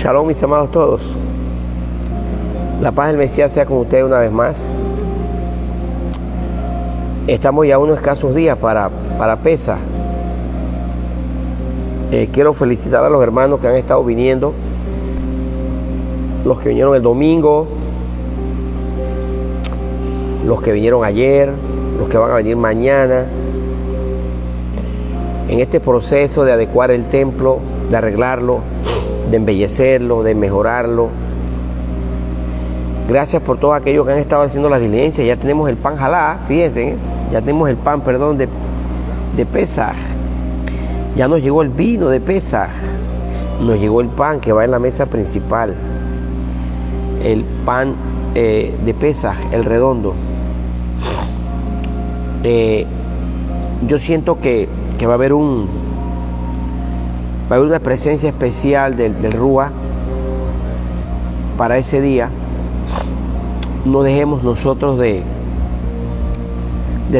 Shalom, mis amados todos. La paz del Mesías sea con ustedes una vez más. Estamos ya unos escasos días para Pesaj. Quiero felicitar a los hermanos que han estado viniendo, los que vinieron el domingo, los que vinieron ayer, los que van a venir mañana, en este proceso de adecuar el templo, de arreglarlo, de embellecerlo, de mejorarlo. Gracias por todos aquellos que han estado haciendo las diligencias. Ya tenemos el pan jalá, fíjense, ya tenemos el pan, de Pesaj. Ya nos llegó el vino de Pesaj. Nos llegó el pan que va en la mesa principal. El pan de Pesaj, el redondo. Yo siento que va a haber una presencia especial del Rúa para ese día. No dejemos nosotros de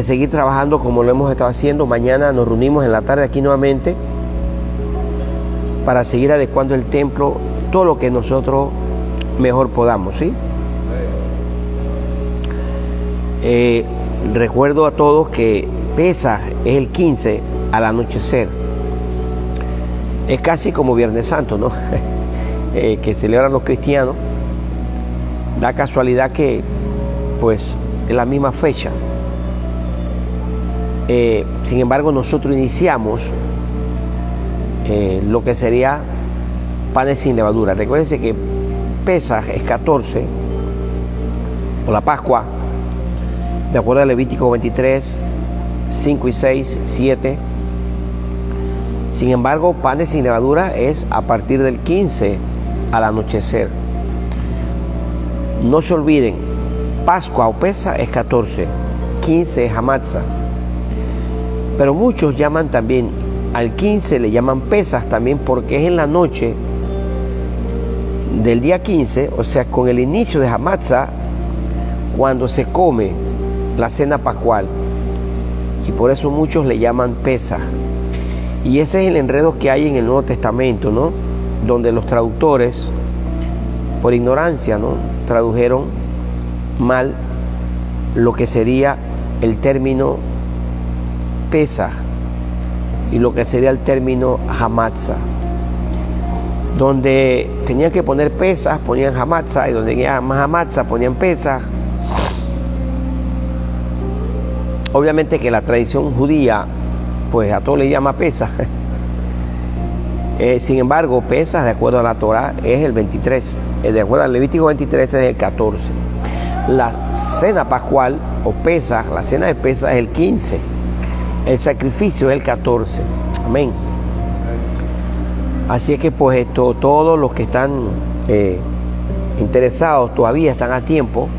seguir trabajando como lo hemos estado haciendo. Mañana nos reunimos en la tarde aquí nuevamente para seguir adecuando el templo, todo lo que nosotros mejor podamos, ¿sí? Recuerdo a todos que Pesaj es el 15 al anochecer. Es casi como Viernes Santo, ¿no? Que celebran los cristianos. Da casualidad que, pues, es la misma fecha. Sin embargo, nosotros iniciamos lo que sería panes sin levadura. Recuérdense que Pesaj es 14, o la Pascua, de acuerdo a Levítico 23, 5 y 6, 7. Sin embargo, panes sin levadura es a partir del 15 al anochecer. No se olviden, Pascua o Pesaj es 14, 15 es Hamatza. Pero muchos llaman también, al 15 le llaman Pesaj también porque es en la noche del día 15, o sea, con el inicio de Hamatza, cuando se come la cena pascual. Y por eso muchos le llaman Pesaj. Y ese es el enredo que hay en el Nuevo Testamento, ¿no? Donde los traductores, por ignorancia, ¿no?, tradujeron mal lo que sería el término Pesaj y lo que sería el término Hamatza. Donde tenían que poner Pesaj, ponían Hamatza, y donde tenía más Hamatza, ponían Pesaj. Obviamente que la tradición judía, pues a todo le llama Pesaj. Sin embargo, Pesaj, de acuerdo a la Torah, es el 23. De acuerdo al Levítico 23, es el 14. La cena pascual, o Pesaj, la cena de Pesaj es el 15. El sacrificio es el 14. Amén. Así es que, pues, todos los que están interesados todavía están a tiempo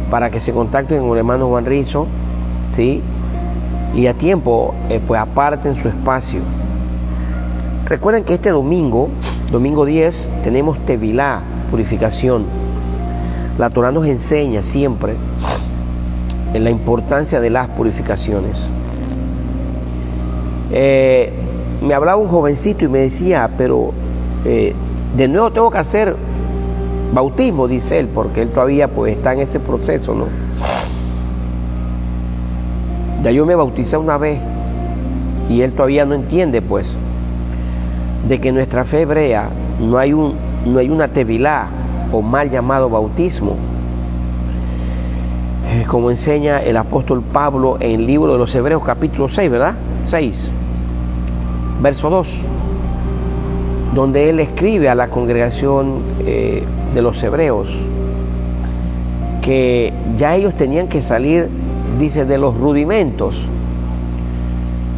para que se contacten con el hermano Juan Rizo, ¿sí? Y a tiempo, pues aparten su espacio. Recuerden que este domingo 10, tenemos Tevilá, purificación. La Torah nos enseña siempre en la importancia de las purificaciones. Me hablaba un jovencito y me decía, pero de nuevo tengo que hacer bautismo, dice él, porque él todavía pues está en ese proceso, ¿no? Ya yo me bauticé una vez y él todavía no entiende, pues, de que en nuestra fe hebrea no hay una tevilá, o mal llamado bautismo, como enseña el apóstol Pablo en el libro de los Hebreos capítulo 6, ¿verdad? 6, verso 2, donde él escribe a la congregación de los hebreos que ya ellos tenían que salir, dice, de los rudimentos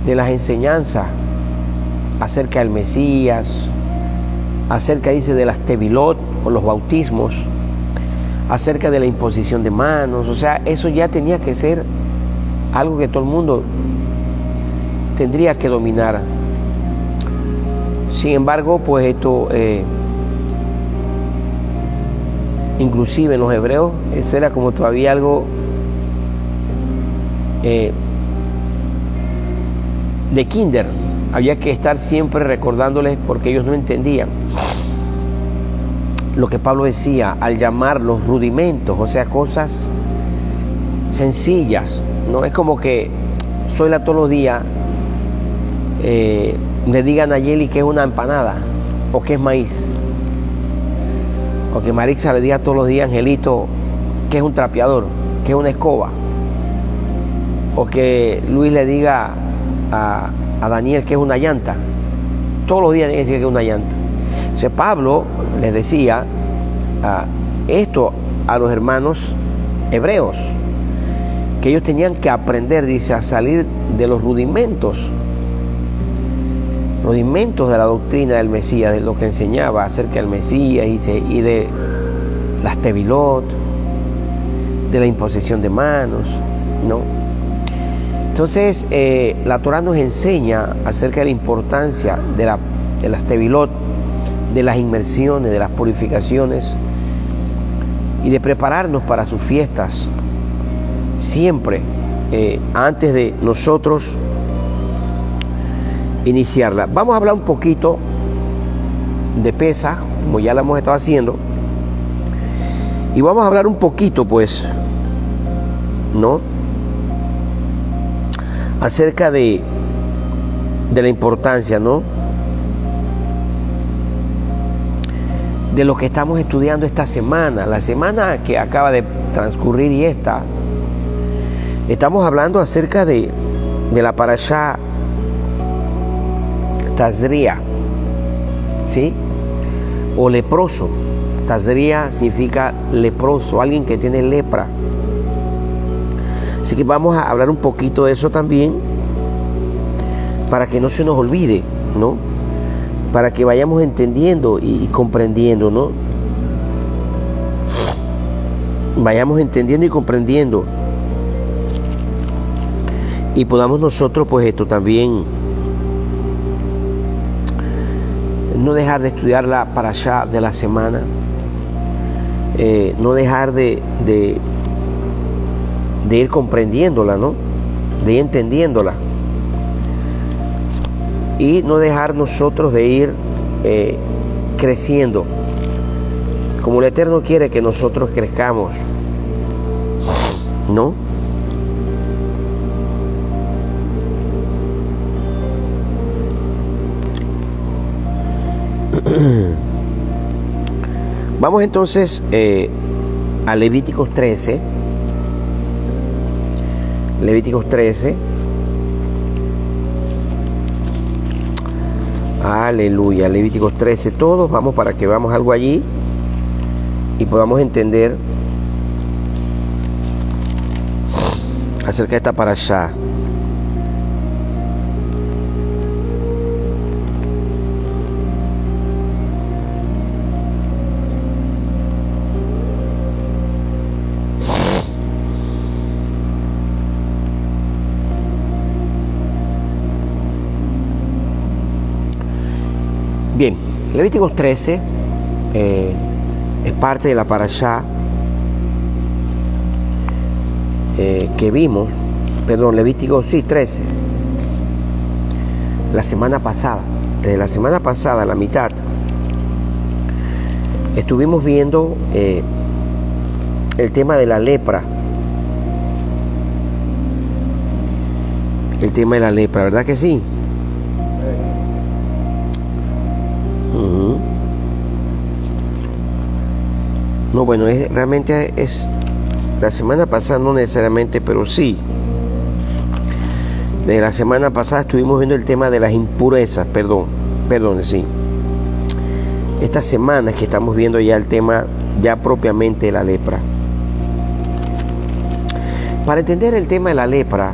de las enseñanzas acerca del Mesías, acerca, dice, de las tevilot o los bautismos, acerca de la imposición de manos. O sea, eso ya tenía que ser algo que todo el mundo tendría que dominar. Sin embargo, pues esto, inclusive en los hebreos, eso era como todavía algo de kinder. Había que estar siempre recordándoles porque ellos no entendían. lo que Pablo decía al llamar los rudimentos, o sea, cosas sencillas. No es como que Zoila todos los días le digan a Yeli que es una empanada o que es maíz, o que Marixa le diga todos los días a Angelito que es un trapeador, que es una escoba, o que Luis le diga a Daniel que es una llanta. Todos los días tiene que decir que es una llanta. Entonces Pablo les decía esto a los hermanos hebreos, que ellos tenían que aprender, dice, a salir de los rudimentos de la doctrina del Mesías, de lo que enseñaba acerca del Mesías y de las tevilot, de la imposición de manos, ¿no? Entonces la Torah nos enseña acerca de la importancia de las tevilot, de las inmersiones, de las purificaciones y de prepararnos para sus fiestas siempre antes de nosotros iniciarla. Vamos a hablar un poquito de Pesaj, como ya lo hemos estado haciendo, y vamos a hablar un poquito, pues, ¿no?, acerca de la importancia, ¿no?, de lo que estamos estudiando esta semana, la semana que acaba de transcurrir y estamos hablando acerca de la parashá Tazria, ¿sí?, o leproso. Tazria significa leproso, alguien que tiene lepra. Así que vamos a hablar un poquito de eso también, para que no se nos olvide, ¿no?, para que vayamos entendiendo y comprendiendo, ¿no?, vayamos entendiendo y comprendiendo, y podamos nosotros, pues, esto también no dejar de estudiar la parashá de la semana, no dejar de ir comprendiéndola, ¿no?, de ir entendiéndola, y no dejar nosotros de ir creciendo como el Eterno quiere que nosotros crezcamos, ¿no? Vamos entonces a Levíticos 13. Levíticos 13. Aleluya. Levíticos 13. Todos vamos, para que veamos algo allí y podamos entender acerca de esta parashá. Bien, Levíticos 13 es parte de la parashá que vimos, perdón, Levíticos 13, la semana pasada. Desde la semana pasada, la mitad, estuvimos viendo el tema de la lepra. El tema de la lepra, ¿verdad que sí? No, bueno, realmente es la semana pasada, no necesariamente, pero sí. De la semana pasada estuvimos viendo el tema de las impurezas, perdón, sí. Esta semana es que estamos viendo ya el tema, ya propiamente de la lepra. Para entender el tema de la lepra,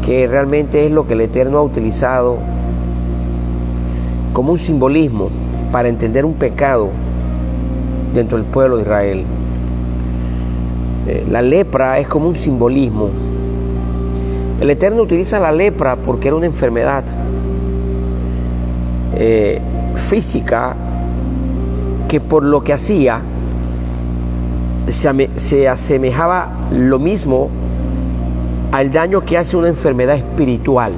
que realmente es lo que el Eterno ha utilizado como un simbolismo para entender un pecado dentro del pueblo de Israel. La lepra es como un simbolismo. El Eterno utiliza la lepra porque era una enfermedad física que, por lo que hacía, se asemejaba lo mismo al daño que hace una enfermedad espiritual.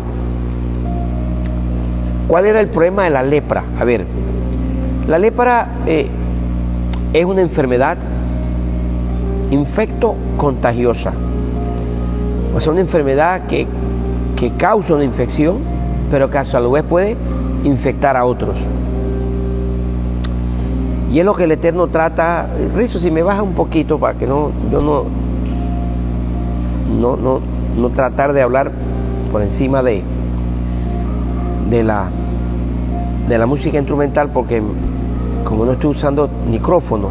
¿Cuál era el problema de la lepra? A ver, la lepra es una enfermedad infecto-contagiosa. O sea, una enfermedad que causa una infección, pero que a su vez puede infectar a otros. Y es lo que el Eterno trata. Rizo, si me baja un poquito para que yo no tratar de hablar por encima de la música instrumental, porque como no estoy usando micrófono,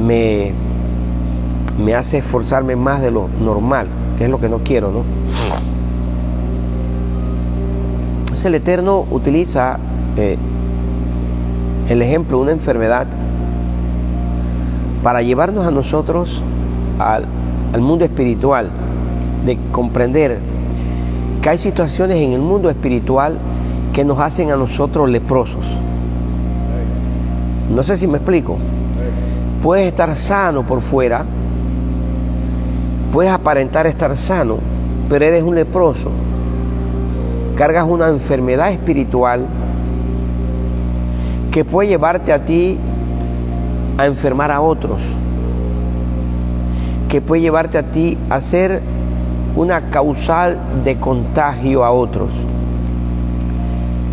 me hace esforzarme más de lo normal, que es lo que no quiero, ¿no? Entonces el Eterno utiliza el ejemplo de una enfermedad para llevarnos a nosotros al mundo espiritual, de comprender que hay situaciones en el mundo espiritual que nos hacen a nosotros leprosos. No sé si me explico. Puedes estar sano por fuera, puedes aparentar estar sano, pero eres un leproso. Cargas una enfermedad espiritual que puede llevarte a ti a enfermar a otros, que puede llevarte a ti a ser una causal de contagio a otros.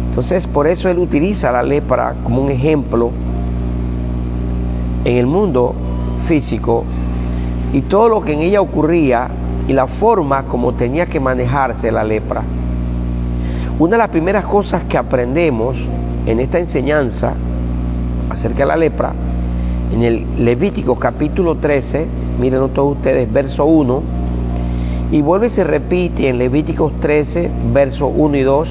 Entonces, por eso él utiliza la lepra como un ejemplo en el mundo físico y todo lo que en ella ocurría y la forma como tenía que manejarse la lepra. Una de las primeras cosas que aprendemos en esta enseñanza acerca de la lepra, en el Levítico capítulo 13, miren todos ustedes, verso 1, y vuelve y se repite en Levíticos 13, verso 1 y 2,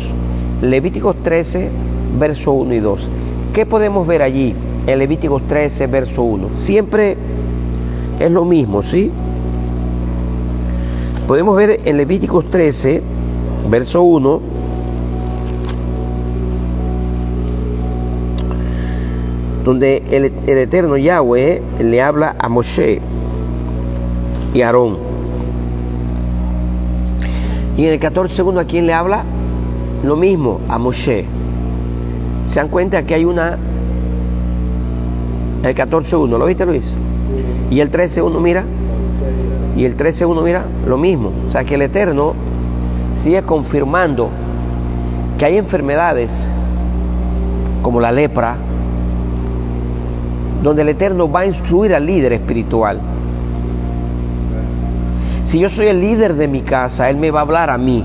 Levíticos 13, verso 1 y 2. ¿Qué podemos ver allí en Levíticos 13, verso 1? Siempre es lo mismo, ¿sí? Podemos ver en Levíticos 13, verso 1, donde el Eterno Yahweh le habla a Moshe y a Aarón. Y en el 14 ¿a quién le habla? Lo mismo, a Moshe. ¿Se dan cuenta que hay una? El 14:1, ¿lo viste, Luis? Sí. Y el 13:1, mira. Y el 13:1, mira, lo mismo. O sea que el Eterno sigue confirmando que hay enfermedades como la lepra, donde el Eterno va a instruir al líder espiritual. Si yo soy el líder de mi casa, Él me va a hablar a mí.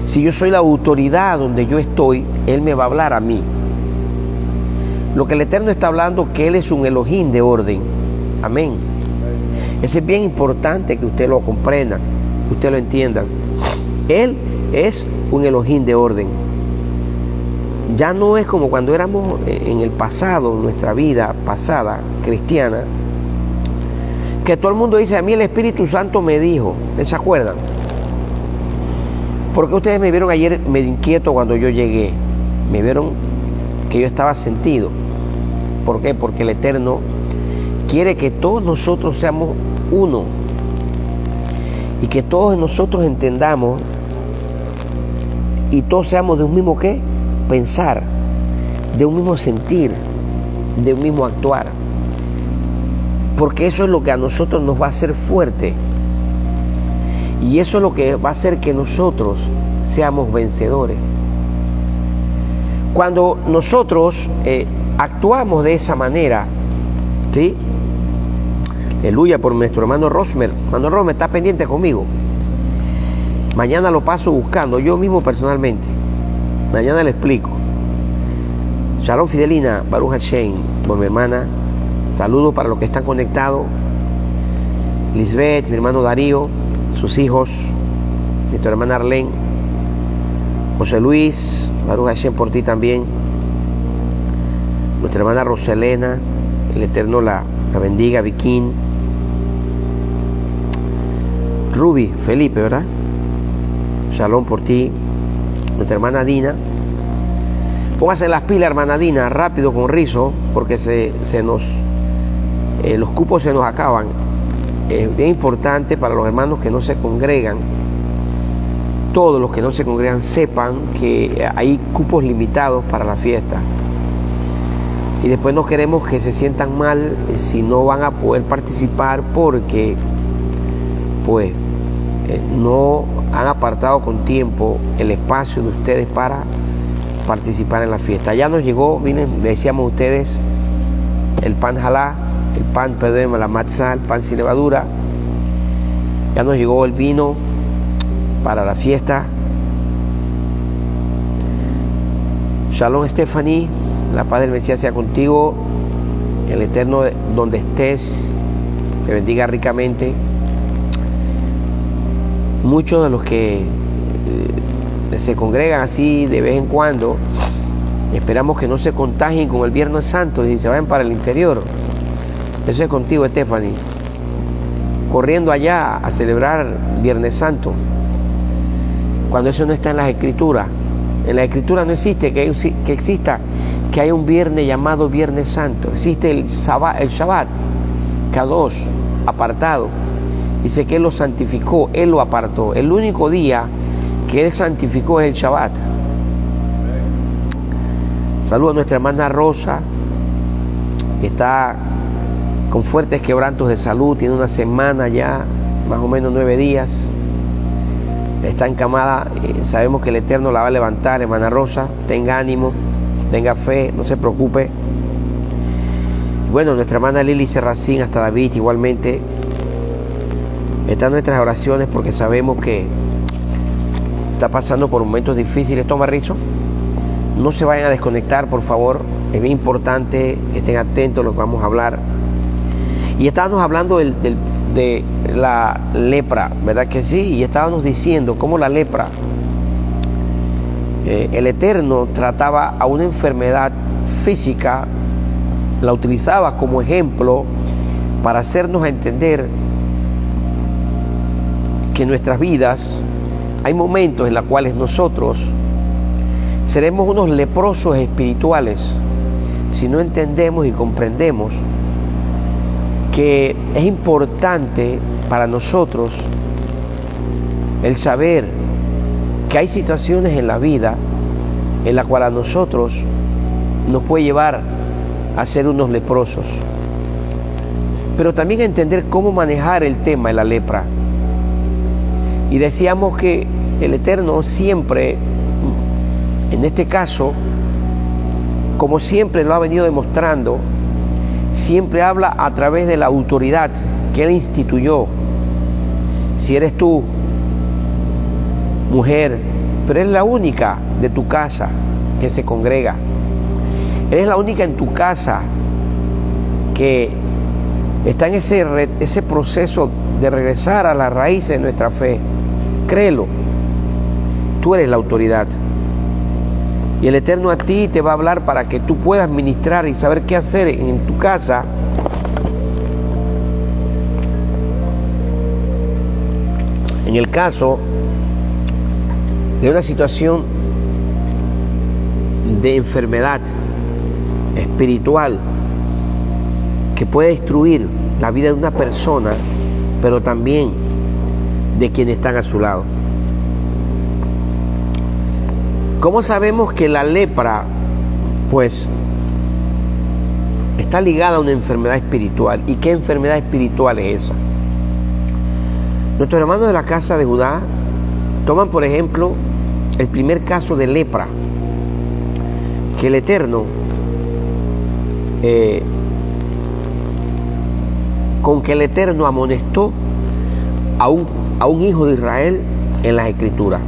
Si yo soy la autoridad donde yo estoy, Él me va a hablar a mí. Lo que el Eterno está hablando, que Él es un Elohim de orden. Amén. Eso es bien importante que usted lo comprenda, que usted lo entienda. Él es un Elohim de orden. Ya no es como cuando éramos en el pasado, nuestra vida pasada cristiana, que todo el mundo dice, a mí el Espíritu Santo me dijo. ¿Se acuerdan? ¿Por qué ustedes me vieron ayer medio inquieto cuando yo llegué? Me vieron que yo estaba sentido. ¿Por qué? Porque el Eterno quiere que todos nosotros seamos uno y que todos nosotros entendamos y todos seamos de un mismo ¿qué? Pensar, de un mismo sentir, de un mismo actuar. Porque eso es lo que a nosotros nos va a hacer fuerte. Y eso es lo que va a hacer que nosotros seamos vencedores. Cuando nosotros actuamos de esa manera, ¿sí? Aleluya por nuestro hermano Rosmer. Hermano Rosmer, está pendiente conmigo. Mañana lo paso buscando, yo mismo personalmente. Mañana le explico. Shalom Fidelina, Baruch Hashem, por mi hermana. Saludos para los que están conectados. Lisbeth, mi hermano Darío, sus hijos, nuestra hermana Arlene, José Luis, Baruch Hashem por ti también. Nuestra hermana Roselena, el Eterno la bendiga, Viquín. Ruby, Felipe, ¿verdad? Shalom por ti. Nuestra hermana Dina. Póngase las pilas, hermana Dina, rápido con Rizo, porque los cupos se nos acaban. Es bien importante para los hermanos que no se congregan. todos los que no se congregan sepan que hay cupos limitados para la fiesta. Y después no queremos que se sientan mal si no van a poder participar porque pues no han apartado con tiempo el espacio de ustedes para participar en la fiesta. Ya nos llegó, miren, le decíamos a ustedes, el pan jalá, el pan, perdón, la matzá, el pan sin levadura. Ya nos llegó el vino para la fiesta. Shalom, Stephanie. La paz del Mesías sea contigo. El Eterno, donde estés, te bendiga ricamente. Muchos de los que se congregan así de vez en cuando, esperamos que no se contagien con el Viernes Santo y se vayan para el interior. Eso es contigo, Stephanie. Corriendo allá a celebrar Viernes Santo, cuando eso no está en las Escrituras. En la Escritura no existe que exista que haya un viernes llamado Viernes Santo. Existe el Shabbat, Kadosh, apartado. Dice que Él lo santificó, Él lo apartó. El único día que Él santificó es el Shabbat. Saludo a nuestra hermana Rosa, que está con fuertes quebrantos de salud, tiene una semana ya, más o menos 9 días. Está encamada, sabemos que el Eterno la va a levantar, hermana Rosa. Tenga ánimo, tenga fe, no se preocupe. Bueno, nuestra hermana Lili Serracín, hasta David igualmente, están nuestras oraciones porque sabemos que está pasando por momentos difíciles. Toma, Rizo, no se vayan a desconectar, por favor. Es bien importante que estén atentos a lo que vamos a hablar. Y estábamos hablando de la lepra, ¿verdad que sí? Y estábamos diciendo cómo la lepra, el Eterno trataba a una enfermedad física, la utilizaba como ejemplo para hacernos entender que en nuestras vidas hay momentos en los cuales nosotros seremos unos leprosos espirituales si no entendemos y comprendemos que es importante para nosotros el saber que hay situaciones en la vida en las cuales a nosotros nos puede llevar a ser unos leprosos, pero también entender cómo manejar el tema de la lepra. Y decíamos que el Eterno siempre, en este caso, como siempre lo ha venido demostrando, siempre habla a través de la autoridad que Él instituyó. Si eres tú, mujer, pero eres la única de tu casa que se congrega, eres la única en tu casa que está en ese proceso de regresar a la raíz de nuestra fe, créelo, tú eres la autoridad. Y el Eterno a ti te va a hablar para que tú puedas ministrar y saber qué hacer en tu casa. En el caso de una situación de enfermedad espiritual que puede destruir la vida de una persona, pero también de quienes están a su lado. ¿Cómo sabemos que la lepra, pues, está ligada a una enfermedad espiritual? ¿Y qué enfermedad espiritual es esa? Nuestros hermanos de la casa de Judá toman, por ejemplo, el primer caso de lepra, que el Eterno, con que el Eterno amonestó a un hijo de Israel en las Escrituras.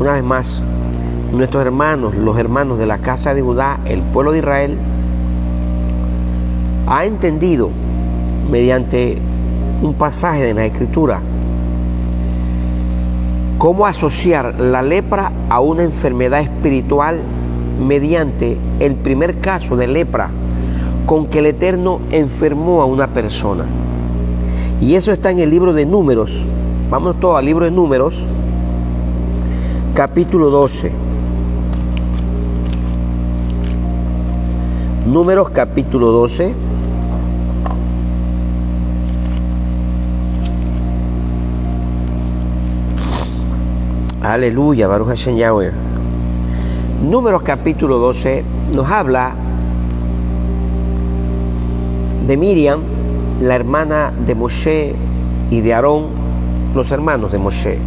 Una vez más, nuestros hermanos, los hermanos de la casa de Judá, el pueblo de Israel, ha entendido mediante un pasaje de la Escritura cómo asociar la lepra a una enfermedad espiritual mediante el primer caso de lepra con que el Eterno enfermó a una persona. Y eso está en el libro de Números. Vamos todos al libro de Números, capítulo 12. Números capítulo 12. Aleluya, Baruch Hashem Yahweh. Números capítulo 12 nos habla de Miriam, la hermana de Moshe, y de Aarón, los hermanos de Moshe.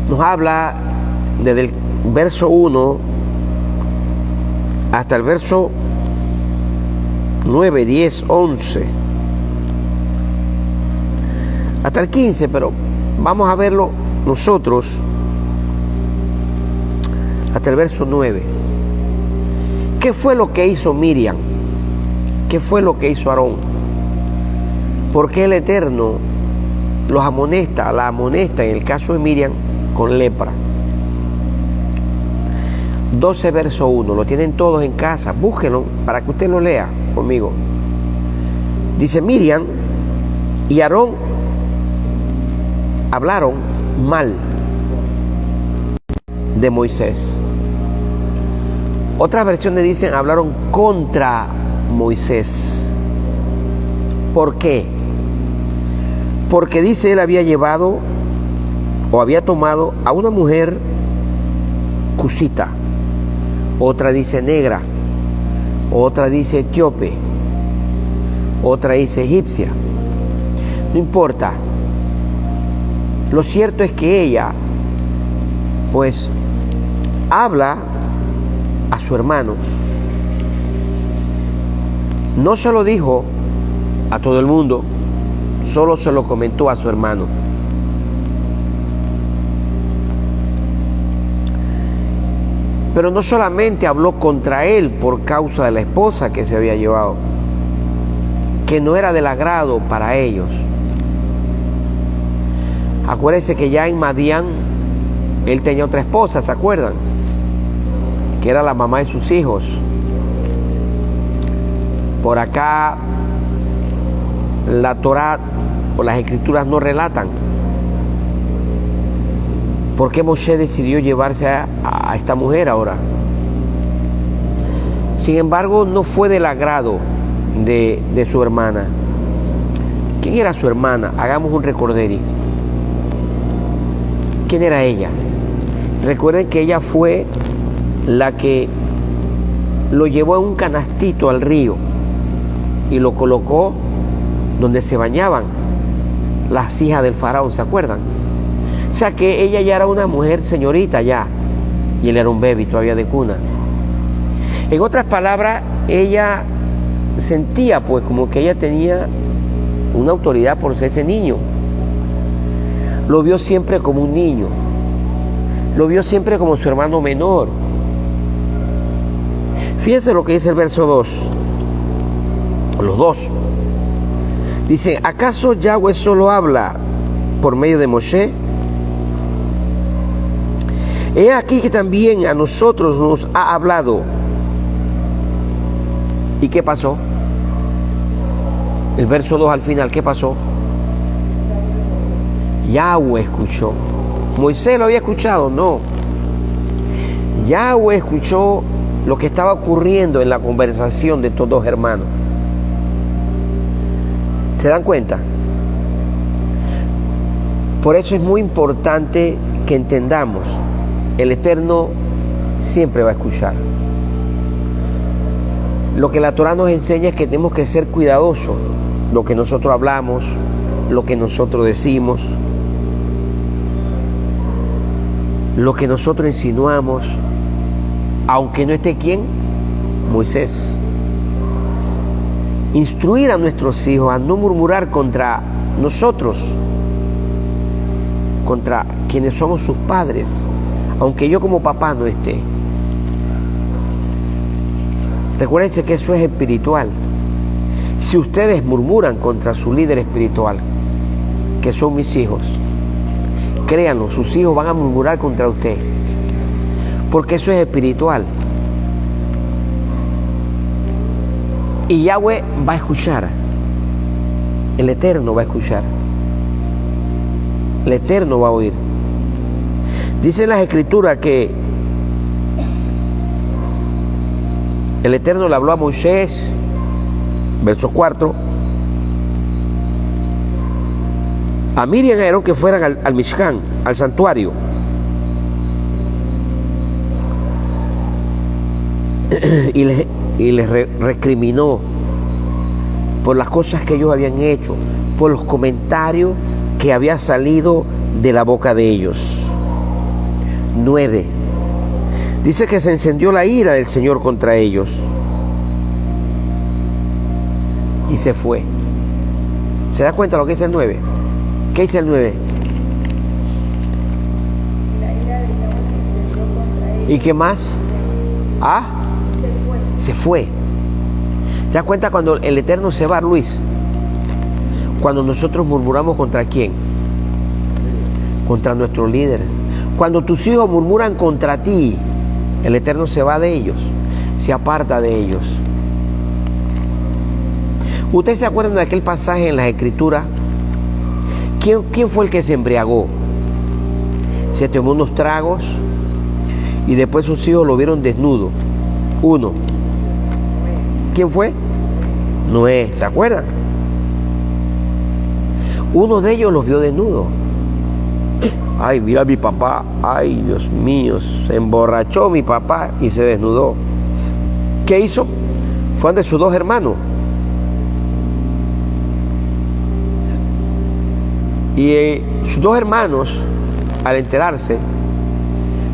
Nos habla desde el verso 1 hasta el verso 9, 10, 11, hasta el 15, pero vamos a verlo nosotros hasta el verso 9. ¿Qué fue lo que hizo Miriam? ¿Qué fue lo que hizo Aarón? ¿Por qué el Eterno los amonesta, la amonesta en el caso de Miriam con lepra? 12 verso 1, lo tienen todos en casa, búsquenlo para que usted lo lea conmigo. Dice: Miriam y Aarón hablaron mal de Moisés. Otras versiones dicen hablaron contra Moisés. ¿Por qué? Porque dice él había llevado o había tomado a una mujer cusita, otra dice negra, otra dice etíope, otra dice egipcia. No importa. Lo cierto es que ella, pues, habla a su hermano. No se lo dijo a todo el mundo, solo se lo comentó a su hermano. Pero no solamente habló contra él por causa de la esposa que se había llevado, que no era del agrado para ellos. Acuérdense que ya en Madián él tenía otra esposa, ¿se acuerdan? Que era la mamá de sus hijos. Por acá la Torá o las escrituras no relatan por qué Moshe decidió llevarse a esta mujer ahora. Sin embargo, no fue del agrado de su hermana. ¿Quién era su hermana? Hagamos un recorderis. ¿Quién era ella? Recuerden que ella fue la que lo llevó en un canastito al río y lo colocó donde se bañaban las hijas del faraón, ¿se acuerdan? O sea que ella ya era una mujer señorita ya, y él era un baby todavía de cuna. En otras palabras, ella sentía pues como que ella tenía una autoridad por ser ese niño. Lo vio siempre como un niño, lo vio siempre como su hermano menor. Fíjense lo que dice el verso 2, los dos. Dice: ¿acaso Yahweh solo habla por medio de Moshe? He aquí que también a nosotros nos ha hablado. ¿Y qué pasó? El verso 2 al final, ¿qué pasó? Yahweh escuchó. ¿Moisés lo había escuchado? No. Yahweh escuchó lo que estaba ocurriendo en la conversación de estos dos hermanos. ¿Se dan cuenta? Por eso es muy importante que entendamos: el Eterno siempre va a escuchar. Lo que la Torá nos enseña es que tenemos que ser cuidadosos. Lo que nosotros hablamos, lo que nosotros decimos, lo que nosotros insinuamos, aunque no esté ¿quién? Moisés. Instruir a nuestros hijos a no murmurar contra nosotros, contra quienes somos sus padres, aunque yo como papá no esté. Recuérdense que eso es espiritual. Si ustedes murmuran contra su líder espiritual, que son mis hijos, créanlo, sus hijos van a murmurar contra usted, porque eso es espiritual. Y Yahweh va a escuchar. El Eterno va a escuchar. El Eterno va a oír. Dice en las Escrituras que el Eterno le habló a Moisés, verso 4, a Miriam y a Aarón que fueran al Mishkan, al santuario. Y les recriminó por las cosas que ellos habían hecho, por los comentarios que había salido de la boca de ellos. 9. Dice que se encendió la ira del Señor contra ellos y se fue. ¿Se da cuenta lo que dice el 9? ¿Qué dice el 9? La ira de Dios se encendió contra ellos. ¿Y qué más? ¿Ah? Se fue. ¿Te das cuenta cuando el Eterno se va, Luis? Cuando nosotros murmuramos ¿contra quién? Contra nuestro líder. Cuando tus hijos murmuran contra ti, el Eterno se va de ellos, se aparta de ellos. ¿Ustedes se acuerdan de aquel pasaje en las Escrituras? ¿Quién fue el que se embriagó? Se tomó unos tragos y después sus hijos lo vieron desnudo. Uno. ¿Quién fue? Noé, ¿se acuerdan? Uno de ellos los vio desnudos. Ay, mira a mi papá. Ay, Dios mío, se emborrachó mi papá y se desnudó. ¿Qué hizo? Fue de sus dos hermanos. Y sus dos hermanos, al enterarse,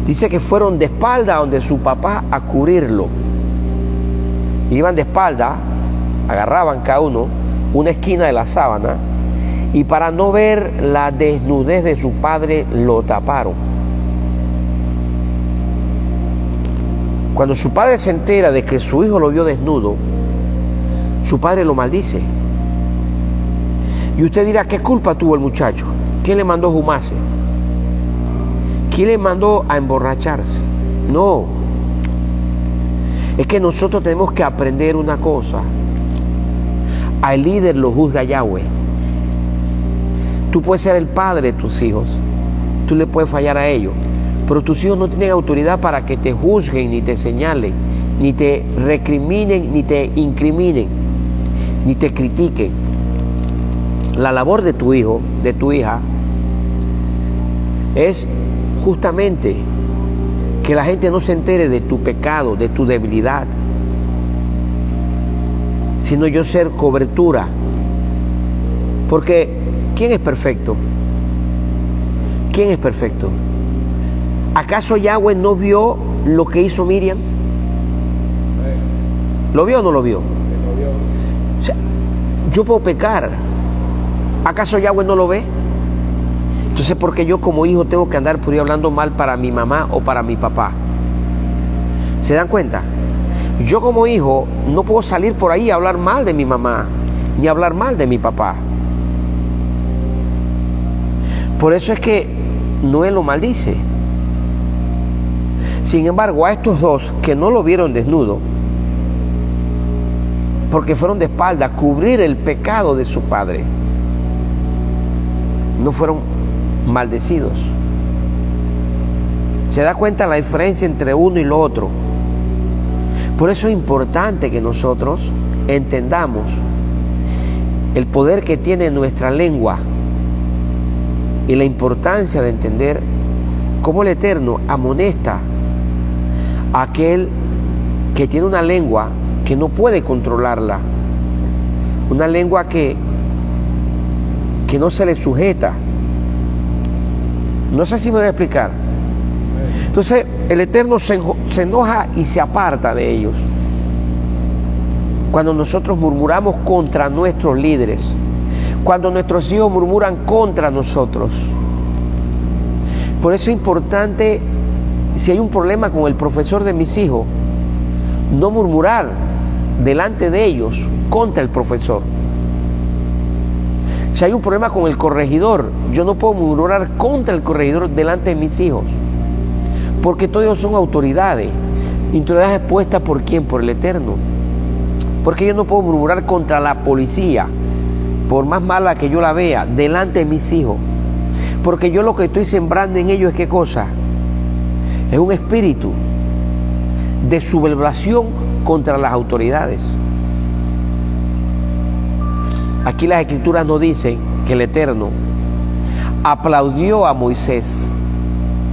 dice que fueron de espalda donde su papá a cubrirlo. Iban de espalda, agarraban cada uno una esquina de la sábana y para no ver la desnudez de su padre lo taparon. Cuando su padre se entera de que su hijo lo vio desnudo, su padre lo maldice. Y usted dirá, ¿qué culpa tuvo el muchacho? ¿Quién le mandó a fumarse? ¿Quién le mandó a emborracharse? No. Es que nosotros tenemos que aprender una cosa. Al líder lo juzga Yahweh. Tú puedes ser el padre de tus hijos. Tú le puedes fallar a ellos. Pero tus hijos no tienen autoridad para que te juzguen, ni te señalen, ni te recriminen, ni te incriminen, ni te critiquen. La labor de tu hijo, de tu hija, es justamente que la gente no se entere de tu pecado, de tu debilidad, sino yo ser cobertura. Porque ¿quién es perfecto? ¿Quién es perfecto? ¿Acaso Yahweh no vio lo que hizo Miriam? ¿Lo vio o no lo vio? O sea, yo puedo pecar. ¿Acaso Yahweh no lo ve? Entonces, ¿por qué yo como hijo tengo que andar por ahí hablando mal para mi mamá o para mi papá? ¿Se dan cuenta? Yo como hijo no puedo salir por ahí a hablar mal de mi mamá, ni hablar mal de mi papá. Por eso es que Noé lo maldice. Sin embargo, a estos dos que no lo vieron desnudo, porque fueron de espalda a cubrir el pecado de su padre, no fueron maldecidos. ¿Se da cuenta la diferencia entre uno y lo otro? Por eso es importante que nosotros entendamos el poder que tiene nuestra lengua y la importancia de entender cómo el Eterno amonesta a aquel que tiene una lengua que no puede controlarla, una lengua que no se le sujeta. No sé si me voy a explicar. Entonces el Eterno se enoja y se aparta de ellos cuando nosotros murmuramos contra nuestros líderes, cuando nuestros hijos murmuran contra nosotros. Por eso es importante, si hay un problema con el profesor de mis hijos, no murmurar delante de ellos contra el profesor. Si hay un problema con el corregidor, yo no puedo murmurar contra el corregidor delante de mis hijos, porque todos ellos son autoridades puestas por ¿quién? Por el Eterno. Porque yo no puedo murmurar contra la policía, por más mala que yo la vea, delante de mis hijos, porque yo lo que estoy sembrando en ellos es ¿qué cosa? Es un espíritu de sublevación contra las autoridades. Aquí las Escrituras nos dicen que el Eterno aplaudió a Moisés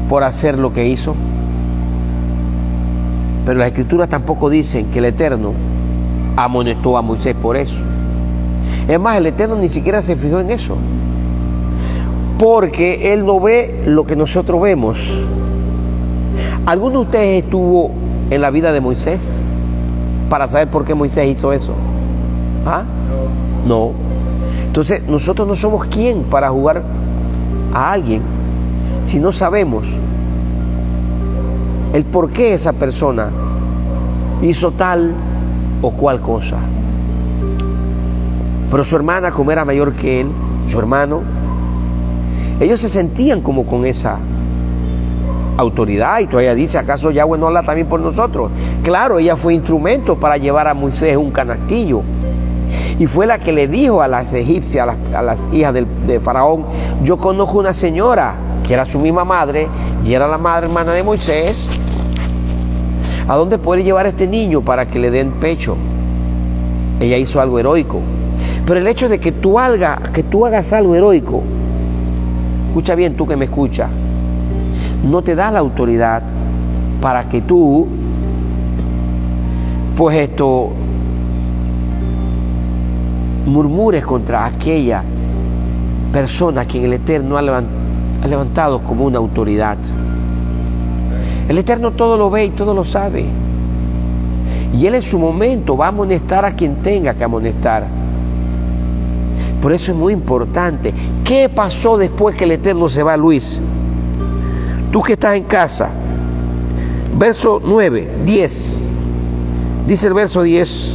por hacer lo que hizo. Pero las Escrituras tampoco dicen que el Eterno amonestó a Moisés por eso. Es más, el Eterno ni siquiera se fijó en eso, porque Él no ve lo que nosotros vemos. ¿Alguno de ustedes estuvo en la vida de Moisés para saber por qué Moisés hizo eso? ¿Ah? No. Entonces, nosotros no somos quien para jugar a alguien si no sabemos el por qué esa persona hizo tal o cual cosa. Pero su hermana, como era mayor que él, su hermano, ellos se sentían como con esa autoridad, y todavía dice, ¿acaso Yahweh no habla también por nosotros? Claro, ella fue instrumento para llevar a Moisés un canastillo, y fue la que le dijo a las egipcias, a las hijas de Faraón: yo conozco una señora que era su misma madre y era la madre hermana de Moisés, ¿a dónde puede llevar a este niño para que le den pecho? Ella hizo algo heroico. Pero el hecho de que tú hagas algo heroico, escucha bien, tú que me escuchas, no te da la autoridad para que tú, pues murmures contra aquella persona a quien el Eterno ha levantado como una autoridad. El Eterno todo lo ve y todo lo sabe, y Él en su momento va a amonestar a quien tenga que amonestar. Por eso es muy importante. ¿Qué pasó después que el Eterno se va, Luis? Tú que estás en casa, verso 9, 10, dice el verso 10: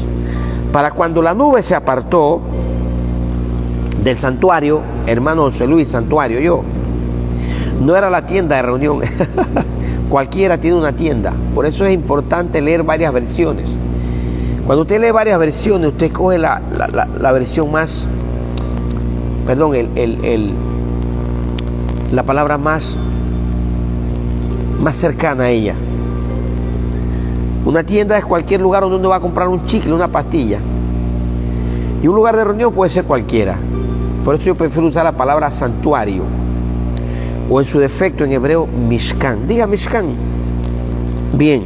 para cuando la nube se apartó del santuario, hermano José Luis, santuario yo, no era la tienda de reunión, cualquiera tiene una tienda, por eso es importante leer varias versiones. Cuando usted lee varias versiones, usted coge la versión más, perdón, la palabra más cercana a ella. Una tienda es cualquier lugar donde uno va a comprar un chicle, una pastilla. Y un lugar de reunión puede ser cualquiera. Por eso yo prefiero usar la palabra santuario, o en su defecto en hebreo, Mishkan. Diga Mishkan. Bien.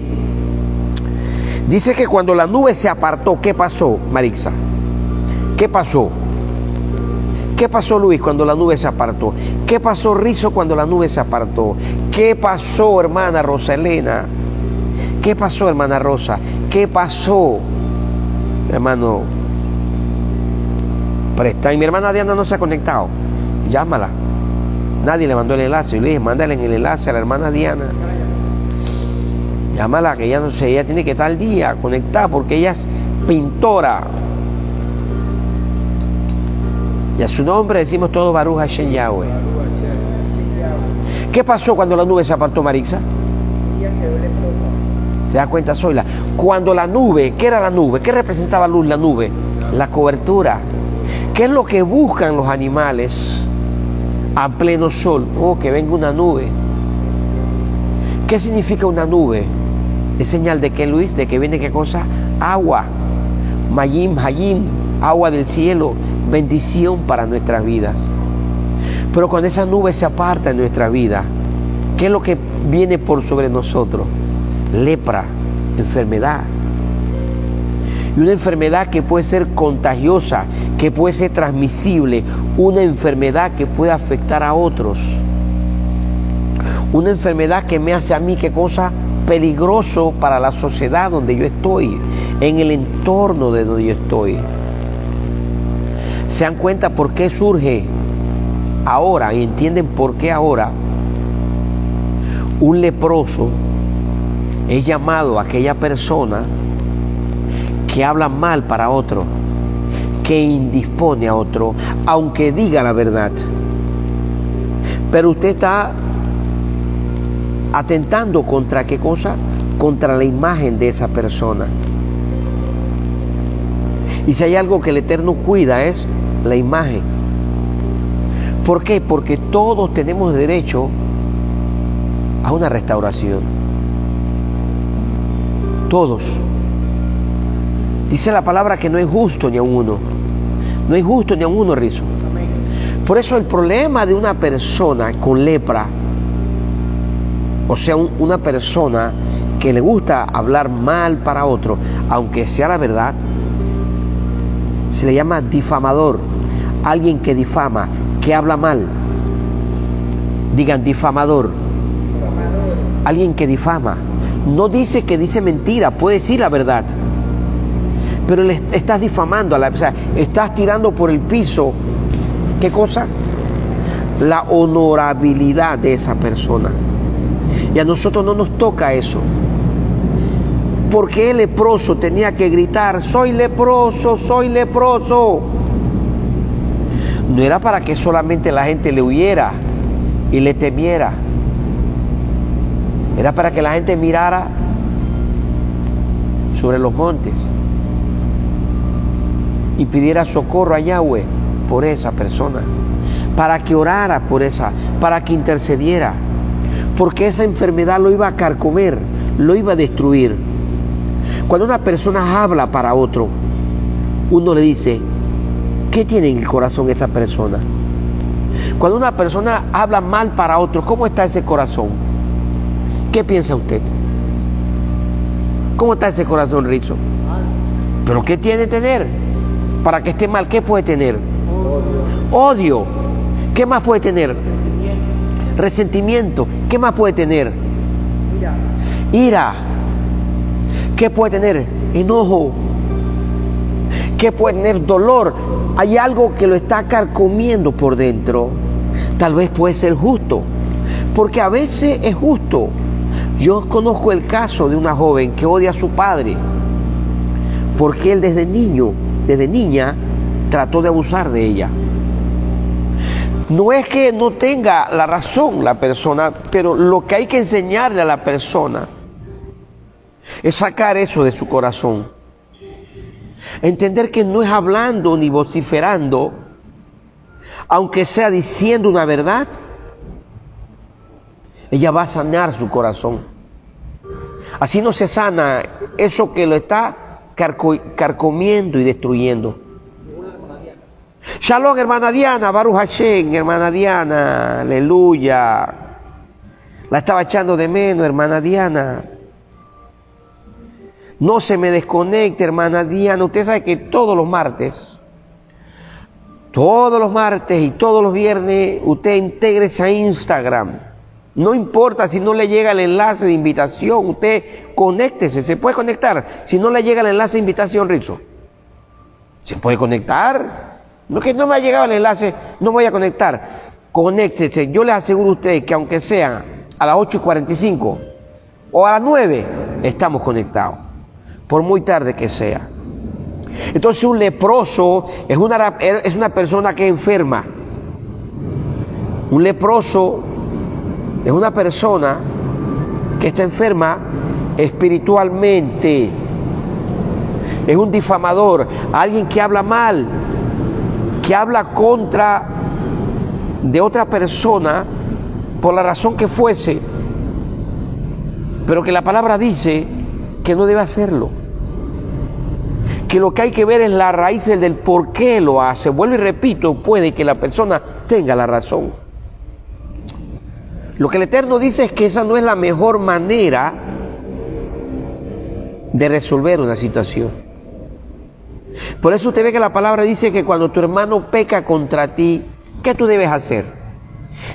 Dice que cuando la nube se apartó, ¿qué pasó, Marixa? ¿Qué pasó? ¿Qué pasó, Luis, cuando la nube se apartó? ¿Qué pasó, Rizo, cuando la nube se apartó? ¿Qué pasó, hermana Rosa Elena? ¿Qué pasó, hermana Rosa? ¿Qué pasó, hermano Presta? Y mi hermana Diana no se ha conectado. Llámala. Nadie le mandó el enlace. Yo le dije, mándale el enlace a la hermana Diana. Llámala, que ella no sé, ella tiene que estar al día, conectada, porque ella es pintora. Y a su nombre decimos todo Baruch Hashem Yahweh. ¿Qué pasó cuando la nube se apartó, Marixa? ¿Se da cuenta, Zoila? Cuando la nube, ¿qué era la nube? ¿Qué representaba luz la nube? La cobertura. ¿Qué es lo que buscan los animales a pleno sol? Oh, que venga una nube. ¿Qué significa una nube? Es señal de que, Luis, de que viene ¿qué cosa? Agua. Mayim, Hayim, agua del cielo, bendición para nuestras vidas. Pero cuando esa nube se aparta en nuestra vida, ¿qué es lo que viene por sobre nosotros? Lepra, enfermedad. Y una enfermedad que puede ser contagiosa, que puede ser transmisible, una enfermedad que puede afectar a otros. Una enfermedad que me hace a mí, ¿qué cosa? Peligroso para la sociedad donde yo estoy, en el entorno de donde yo estoy. ¿Se dan cuenta por qué surge ahora y entienden por qué ahora un leproso es llamado a aquella persona que habla mal para otro, que indispone a otro, aunque diga la verdad? Pero usted está atentando contra ¿qué cosa? Contra la imagen de esa persona. Y si hay algo que el Eterno cuida es la imagen. ¿Por qué? Porque todos tenemos derecho a una restauración. Todos. Dice la palabra que no es justo ni a uno. No es justo ni a uno, Rizo. Por eso el problema de una persona con lepra, o sea, una persona que le gusta hablar mal para otro, aunque sea la verdad, se le llama difamador. Alguien que difama, que habla mal. Digan difamador. Alguien que difama. No dice que dice mentira, puede decir la verdad. Pero le estás difamando, o sea, estás tirando por el piso. ¿Qué cosa? La honorabilidad de esa persona. Y a nosotros no nos toca eso. Porque el leproso tenía que gritar, soy leproso, soy leproso. No era para que solamente la gente le huyera y le temiera. Era para que la gente mirara sobre los montes y pidiera socorro a Yahweh por esa persona, para que orara por esa, para que intercediera, porque esa enfermedad lo iba a carcomer, lo iba a destruir. Cuando una persona habla para otro, uno le dice, ¿qué tiene en el corazón esa persona? Cuando una persona habla mal para otro, ¿cómo está ese corazón? ¿Qué piensa usted? ¿Cómo está ese corazón, Rizzo? ¿Pero qué tiene que tener? Para que esté mal, ¿qué puede tener? Odio. ¿Qué más puede tener? Resentimiento. ¿Qué más puede tener? Ira. ¿Qué puede tener? Enojo. ¿Qué puede tener? Dolor. Hay algo que lo está carcomiendo por dentro. Tal vez puede ser justo, porque a veces es justo. Yo conozco el caso de una joven que odia a su padre, porque él desde niña, trató de abusar de ella. No es que no tenga la razón la persona, pero lo que hay que enseñarle a la persona es sacar eso de su corazón. Entender que no es hablando ni vociferando, aunque sea diciendo una verdad, ella va a sanar su corazón. Así no se sana eso que lo está carcomiendo y destruyendo. Shalom, hermana Diana, Baruch Hashem, hermana Diana, aleluya. La estaba echando de menos, hermana Diana. No se me desconecte, hermana Diana. Usted sabe que todos los martes y todos los viernes, usted intégrese a Instagram. No importa si no le llega el enlace de invitación, usted conéctese, se puede conectar. Si no le llega el enlace de invitación, Rizzo, se puede conectar. No que no me ha llegado el enlace, no voy a conectar. Conéctese. Yo les aseguro a ustedes que aunque sea a las 8:45 o a las 9, estamos conectados, por muy tarde que sea. Entonces un leproso es una persona que es enferma. Un leproso es una persona que está enferma espiritualmente. Es un difamador, alguien que habla mal, que habla contra de otra persona por la razón que fuese, pero que la palabra dice que no debe hacerlo. Que lo que hay que ver es la raíz del por qué lo hace. Vuelvo y repito, puede que la persona tenga la razón. Lo que el Eterno dice es que esa no es la mejor manera de resolver una situación. Por eso usted ve que la palabra dice que cuando tu hermano peca contra ti, ¿qué tú debes hacer?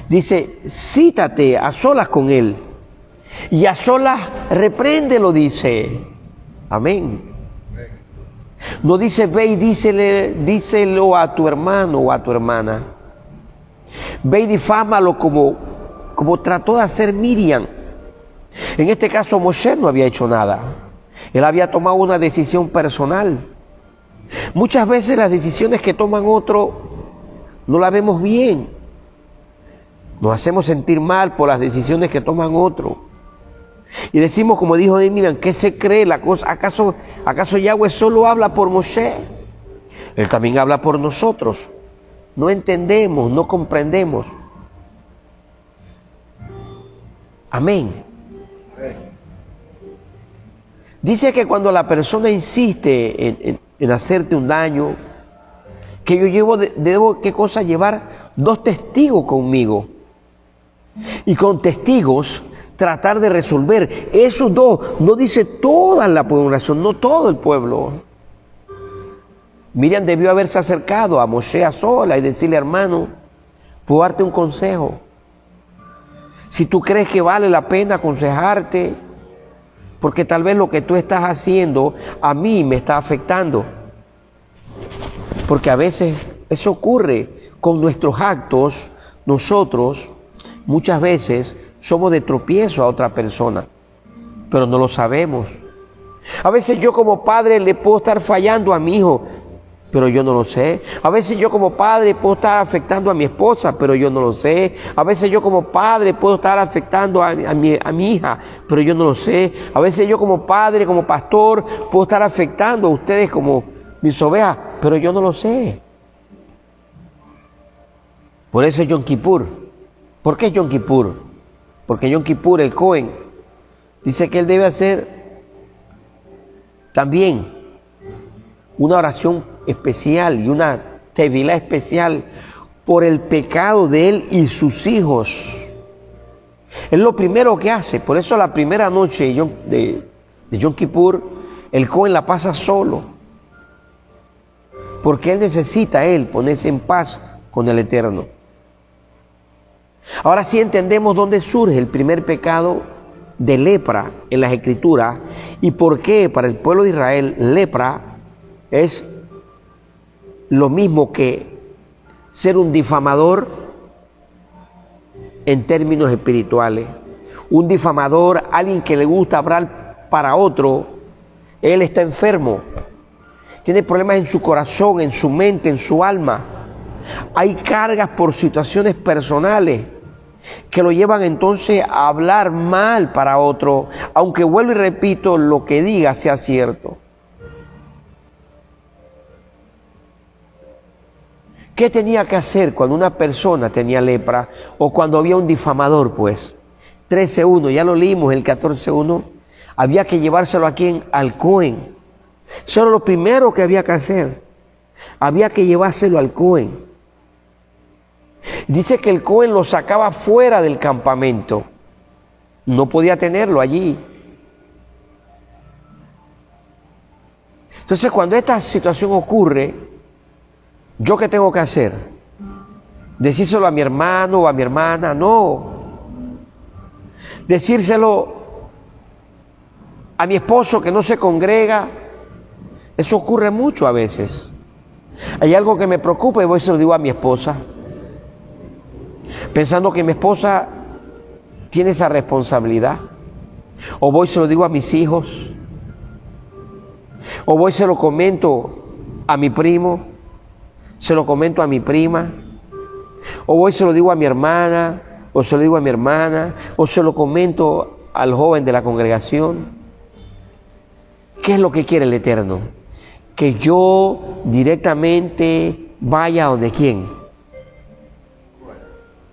Dice, cítate a solas con él y a solas repréndelo, dice. Amén. No dice, ve y díselo a tu hermano o a tu hermana. Ve y difámalo como trató de hacer Miriam. En este caso Moshe no había hecho nada. Él había tomado una decisión personal. Muchas veces las decisiones que toman otros no las vemos bien. Nos hacemos sentir mal por las decisiones que toman otros. Y decimos, como dijo Miriam, ¿qué se cree la cosa? ¿Acaso Yahweh solo habla por Moshe? Él también habla por nosotros. No entendemos, no comprendemos. Amén. Dice que cuando la persona insiste en hacerte un daño, que yo debo ¿qué cosa? Llevar 2 testigos conmigo. Y con testigos tratar de resolver. Esos 2, no dice toda la población, no todo el pueblo. Miriam debió haberse acercado a Moshe a sola y decirle: hermano, puedo darte un consejo. Si tú crees que vale la pena aconsejarte, porque tal vez lo que tú estás haciendo a mí me está afectando. Porque a veces eso ocurre con nuestros actos. Nosotros muchas veces somos de tropiezo a otra persona, pero no lo sabemos. A veces yo como padre le puedo estar fallando a mi hijo, pero yo no lo sé. A veces yo como padre puedo estar afectando a mi esposa, pero yo no lo sé. A veces yo como padre puedo estar afectando a mi hija, pero yo no lo sé. A veces yo como padre, como pastor, puedo estar afectando a ustedes como mis ovejas, pero yo no lo sé. Por eso es Yom Kippur. ¿Por qué es Yom Kippur? Porque Yom Kippur, el Cohen, dice que él debe hacer también una oración especial y una tevilá especial por el pecado de él y sus hijos. Es lo primero que hace. Por eso la primera noche de Yom Kippur, el Cohen la pasa solo. Porque él necesita ponerse en paz con el Eterno. Ahora sí entendemos dónde surge el primer pecado de lepra en las Escrituras y por qué para el pueblo de Israel lepra es lo mismo que ser un difamador en términos espirituales. Un difamador, alguien que le gusta hablar para otro, él está enfermo, tiene problemas en su corazón, en su mente, en su alma. Hay cargas por situaciones personales que lo llevan entonces a hablar mal para otro, aunque vuelvo y repito, lo que diga sea cierto. ¿Qué tenía que hacer cuando una persona tenía lepra o cuando había un difamador? Pues 13.1, ya lo leímos, el 14.1, había que llevárselo a quién, al Cohen. Eso era lo primero que había que hacer, había que llevárselo al Cohen. Dice que el Cohen lo sacaba fuera del campamento, no podía tenerlo allí. Entonces cuando esta situación ocurre, ¿yo qué tengo que hacer? ¿Decírselo a mi hermano o a mi hermana? No. Decírselo a mi esposo que no se congrega. Eso ocurre mucho a veces. Hay algo que me preocupa y voy y se lo digo a mi esposa, pensando que mi esposa tiene esa responsabilidad. O voy y se lo digo a mis hijos. O voy y se lo comento a mi primo. Se lo comento a mi prima. O voy y se lo digo a mi hermana. O se lo digo a mi hermana. O se lo comento al joven de la congregación. ¿Qué es lo que quiere el Eterno? Que yo directamente vaya a donde quién.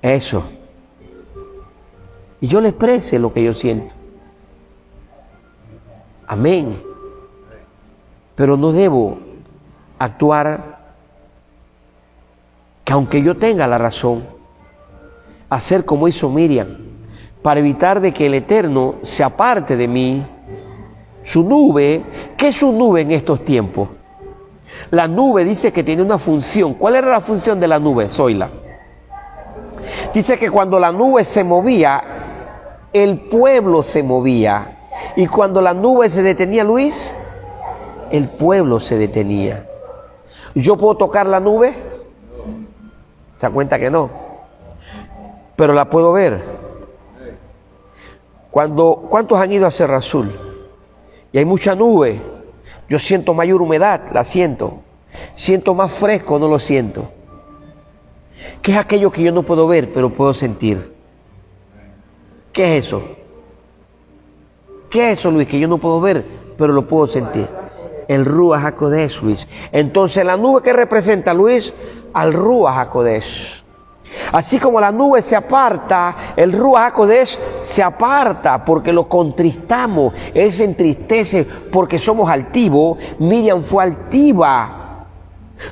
Eso. Y yo le exprese lo que yo siento. Amén. Pero no debo actuar que aunque yo tenga la razón, hacer como hizo Miriam, para evitar de que el Eterno se aparte de mí. Su nube, ¿qué es su nube en estos tiempos? La nube dice que tiene una función. ¿Cuál era la función de la nube? Zoila. Dice que cuando la nube se movía, el pueblo se movía. Y cuando la nube se detenía, Luis, el pueblo se detenía. ¿Yo puedo tocar la nube? ¿Se da cuenta que no? Pero la puedo ver. ¿Cuántos han ido a Serra Azul? Y hay mucha nube. Yo siento mayor humedad, la siento. Siento más fresco, no lo siento. ¿Qué es aquello que yo no puedo ver, pero puedo sentir? ¿Qué es eso? ¿Qué es eso, Luis, que yo no puedo ver, pero lo puedo sentir? El Ruach HaKodesh, Luis. Entonces, ¿la nube qué representa, Luis? Al Ruach HaKodesh. Así como la nube se aparta, el Ruach HaKodesh se aparta porque lo contristamos. Él se entristece porque somos altivos. Miriam fue altiva.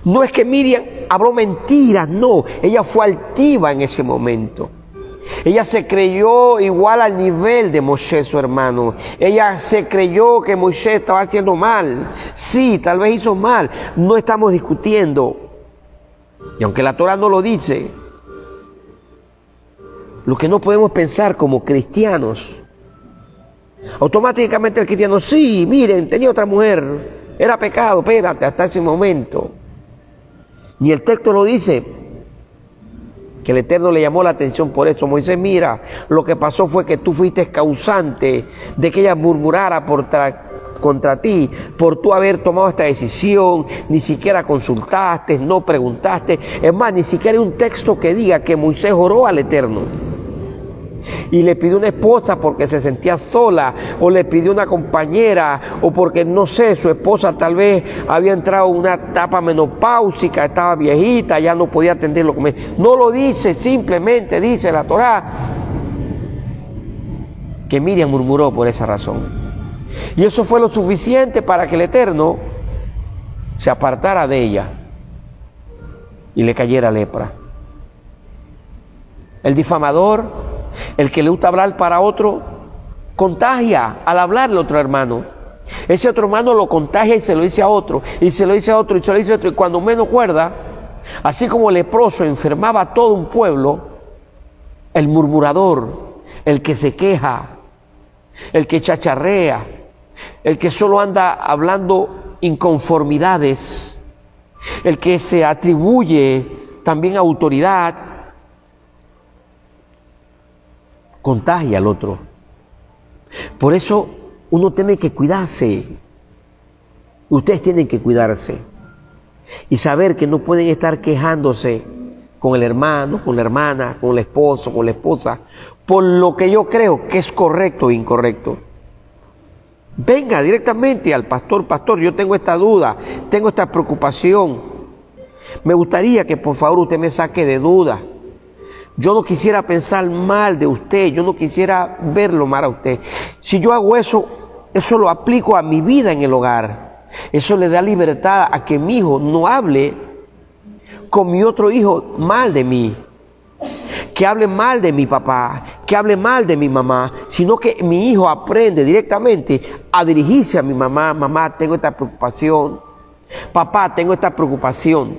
No es que Miriam habló mentiras, no. Ella fue altiva en ese momento. Ella se creyó igual al nivel de Moisés, su hermano. Ella se creyó que Moisés estaba haciendo mal. Sí, tal vez hizo mal. No estamos discutiendo. Y aunque la Torah no lo dice, lo que no podemos pensar como cristianos, automáticamente el cristiano, sí, miren, tenía otra mujer, era pecado, espérate, hasta ese momento. Ni el texto lo dice, que el Eterno le llamó la atención por eso. Moisés, mira, lo que pasó fue que tú fuiste causante de que ella murmurara contra ti, por tú haber tomado esta decisión, ni siquiera consultaste, no preguntaste. Es más, ni siquiera hay un texto que diga que Moisés oró al Eterno y le pidió una esposa porque se sentía sola, o le pidió una compañera, o porque, no sé, su esposa tal vez había entrado en una etapa menopáusica, estaba viejita, ya no podía atenderlo. No lo dice, simplemente dice la Torá que Miriam murmuró por esa razón. Y eso fue lo suficiente para que el Eterno se apartara de ella y le cayera lepra. El difamador, el que le gusta hablar para otro, contagia al hablarle a otro hermano. Ese otro hermano lo contagia y se lo dice a otro, y se lo dice a otro, y se lo dice a otro. Y cuando menos cuerda, así como el leproso enfermaba a todo un pueblo, el murmurador, el que se queja, el que chacharrea, el que solo anda hablando inconformidades, el que se atribuye también autoridad, contagia al otro. Por eso uno tiene que cuidarse. Ustedes tienen que cuidarse y saber que no pueden estar quejándose con el hermano, con la hermana, con el esposo, con la esposa, por lo que yo creo que es correcto o incorrecto. Venga directamente al pastor: pastor, yo tengo esta duda, tengo esta preocupación. Me gustaría que por favor usted me saque de duda. Yo no quisiera pensar mal de usted, yo no quisiera verlo mal a usted. Si yo hago eso, eso lo aplico a mi vida en el hogar. Eso le da libertad a que mi hijo no hable con mi otro hijo mal de mí, que hable mal de mi papá, que hable mal de mi mamá, sino que mi hijo aprende directamente a dirigirse a mi mamá: mamá, tengo esta preocupación, papá, tengo esta preocupación.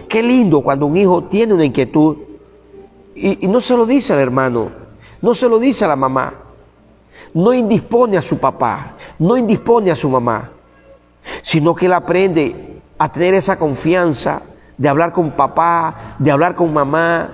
Qué lindo cuando un hijo tiene una inquietud y no se lo dice al hermano, no se lo dice a la mamá, no indispone a su papá, no indispone a su mamá, sino que él aprende a tener esa confianza de hablar con papá, de hablar con mamá,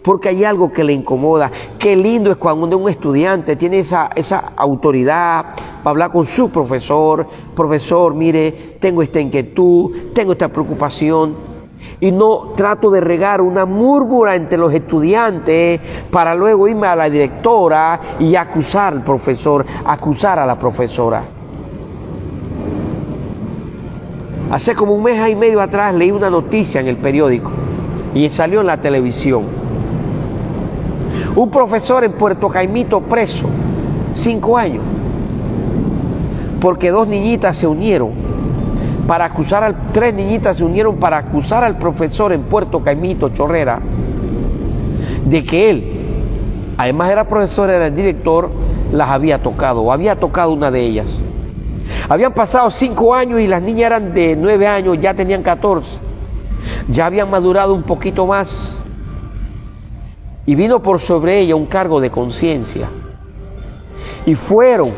porque hay algo que le incomoda. Qué lindo es cuando un estudiante tiene esa autoridad para hablar con su profesor: profesor, mire, tengo esta inquietud, tengo esta preocupación. Y no trato de regar una murmura entre los estudiantes para luego irme a la directora y acusar al profesor, acusar a la profesora. Hace como un mes y medio atrás leí una noticia en el periódico y salió en la televisión. Un profesor en Puerto Caimito preso, 5 años, porque 2 niñitas se unieron para acusar 3 niñitas se unieron para acusar al profesor en Puerto Caimito, Chorrera, de que él, además era profesor, era el director, las había tocado, o había tocado una de ellas. Habían pasado 5 años y las niñas eran de 9 años, ya tenían 14, ya habían madurado un poquito más, y vino por sobre ella un cargo de conciencia, y fueron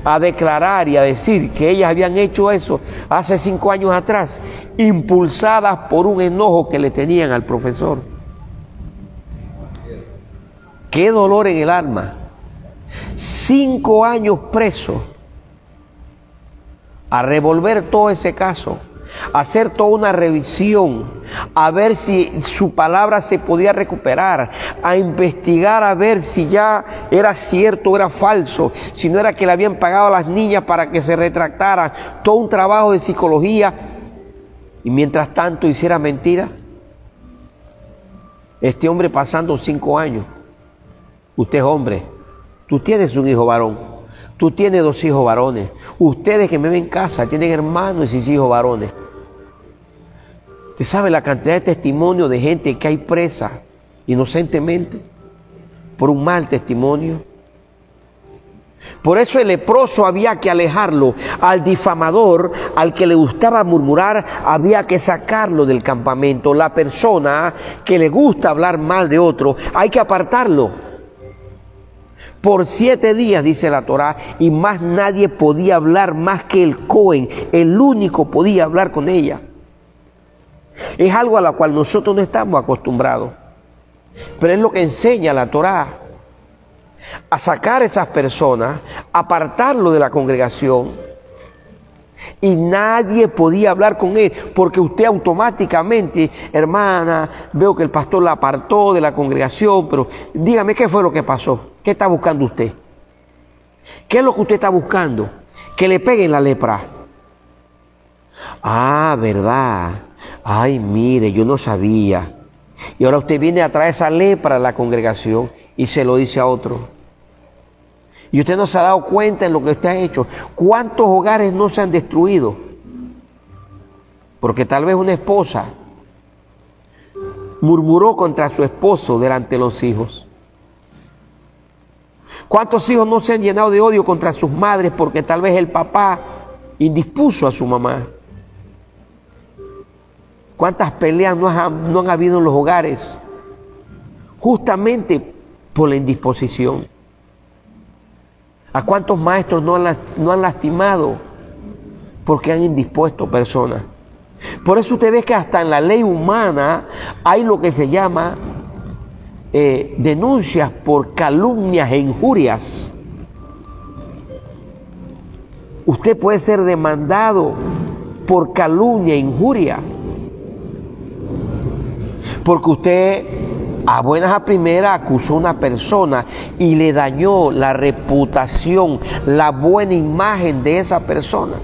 a declarar y a decir que ellas habían hecho eso hace 5 años atrás, impulsadas por un enojo que le tenían al profesor. Qué dolor en el alma. 5 años preso, a revolver todo ese caso, a hacer toda una revisión, a ver si su palabra se podía recuperar, a investigar a ver si ya era cierto o era falso, si no era que le habían pagado a las niñas para que se retractaran, todo un trabajo de psicología, y mientras tanto hiciera mentira. Este hombre pasando 5 años. Usted es hombre, tú tienes un hijo varón, tú tienes 2 hijos varones, ustedes que me ven en casa tienen hermanos y 6 hijos varones. Usted sabe la cantidad de testimonios de gente que hay presa inocentemente por un mal testimonio. Por eso el leproso había que alejarlo. Al difamador, al que le gustaba murmurar, había que sacarlo del campamento. La persona que le gusta hablar mal de otro, hay que apartarlo. Por 7 días, dice la Torá, y más nadie podía hablar más que el Cohen. El único podía hablar con ella. Es algo a lo cual nosotros no estamos acostumbrados. Pero es lo que enseña la Torá. A sacar a esas personas, apartarlo de la congregación. Y nadie podía hablar con él, porque usted automáticamente, hermana, veo que el pastor la apartó de la congregación, pero dígame qué fue lo que pasó. ¿Qué está buscando usted? ¿Qué es lo que usted está buscando? Que le peguen la lepra. Ah, ¿verdad? Ay, mire, yo no sabía. Y ahora usted viene a traer esa lepra a la congregación y se lo dice a otro. Y usted no se ha dado cuenta en lo que usted ha hecho. ¿Cuántos hogares no se han destruido? Porque tal vez una esposa murmuró contra su esposo delante de los hijos. ¿Cuántos hijos no se han llenado de odio contra sus madres porque tal vez el papá indispuso a su mamá? ¿Cuántas peleas no han habido en los hogares? Justamente por la indisposición. ¿A cuántos maestros no han lastimado porque han indispuesto personas? Por eso usted ve que hasta en la ley humana hay lo que se llama denuncias por calumnias e injurias. Usted puede ser demandado por calumnia e injuria. Porque usted a buenas a primeras acusó a una persona y le dañó la reputación, la buena imagen de esa persona.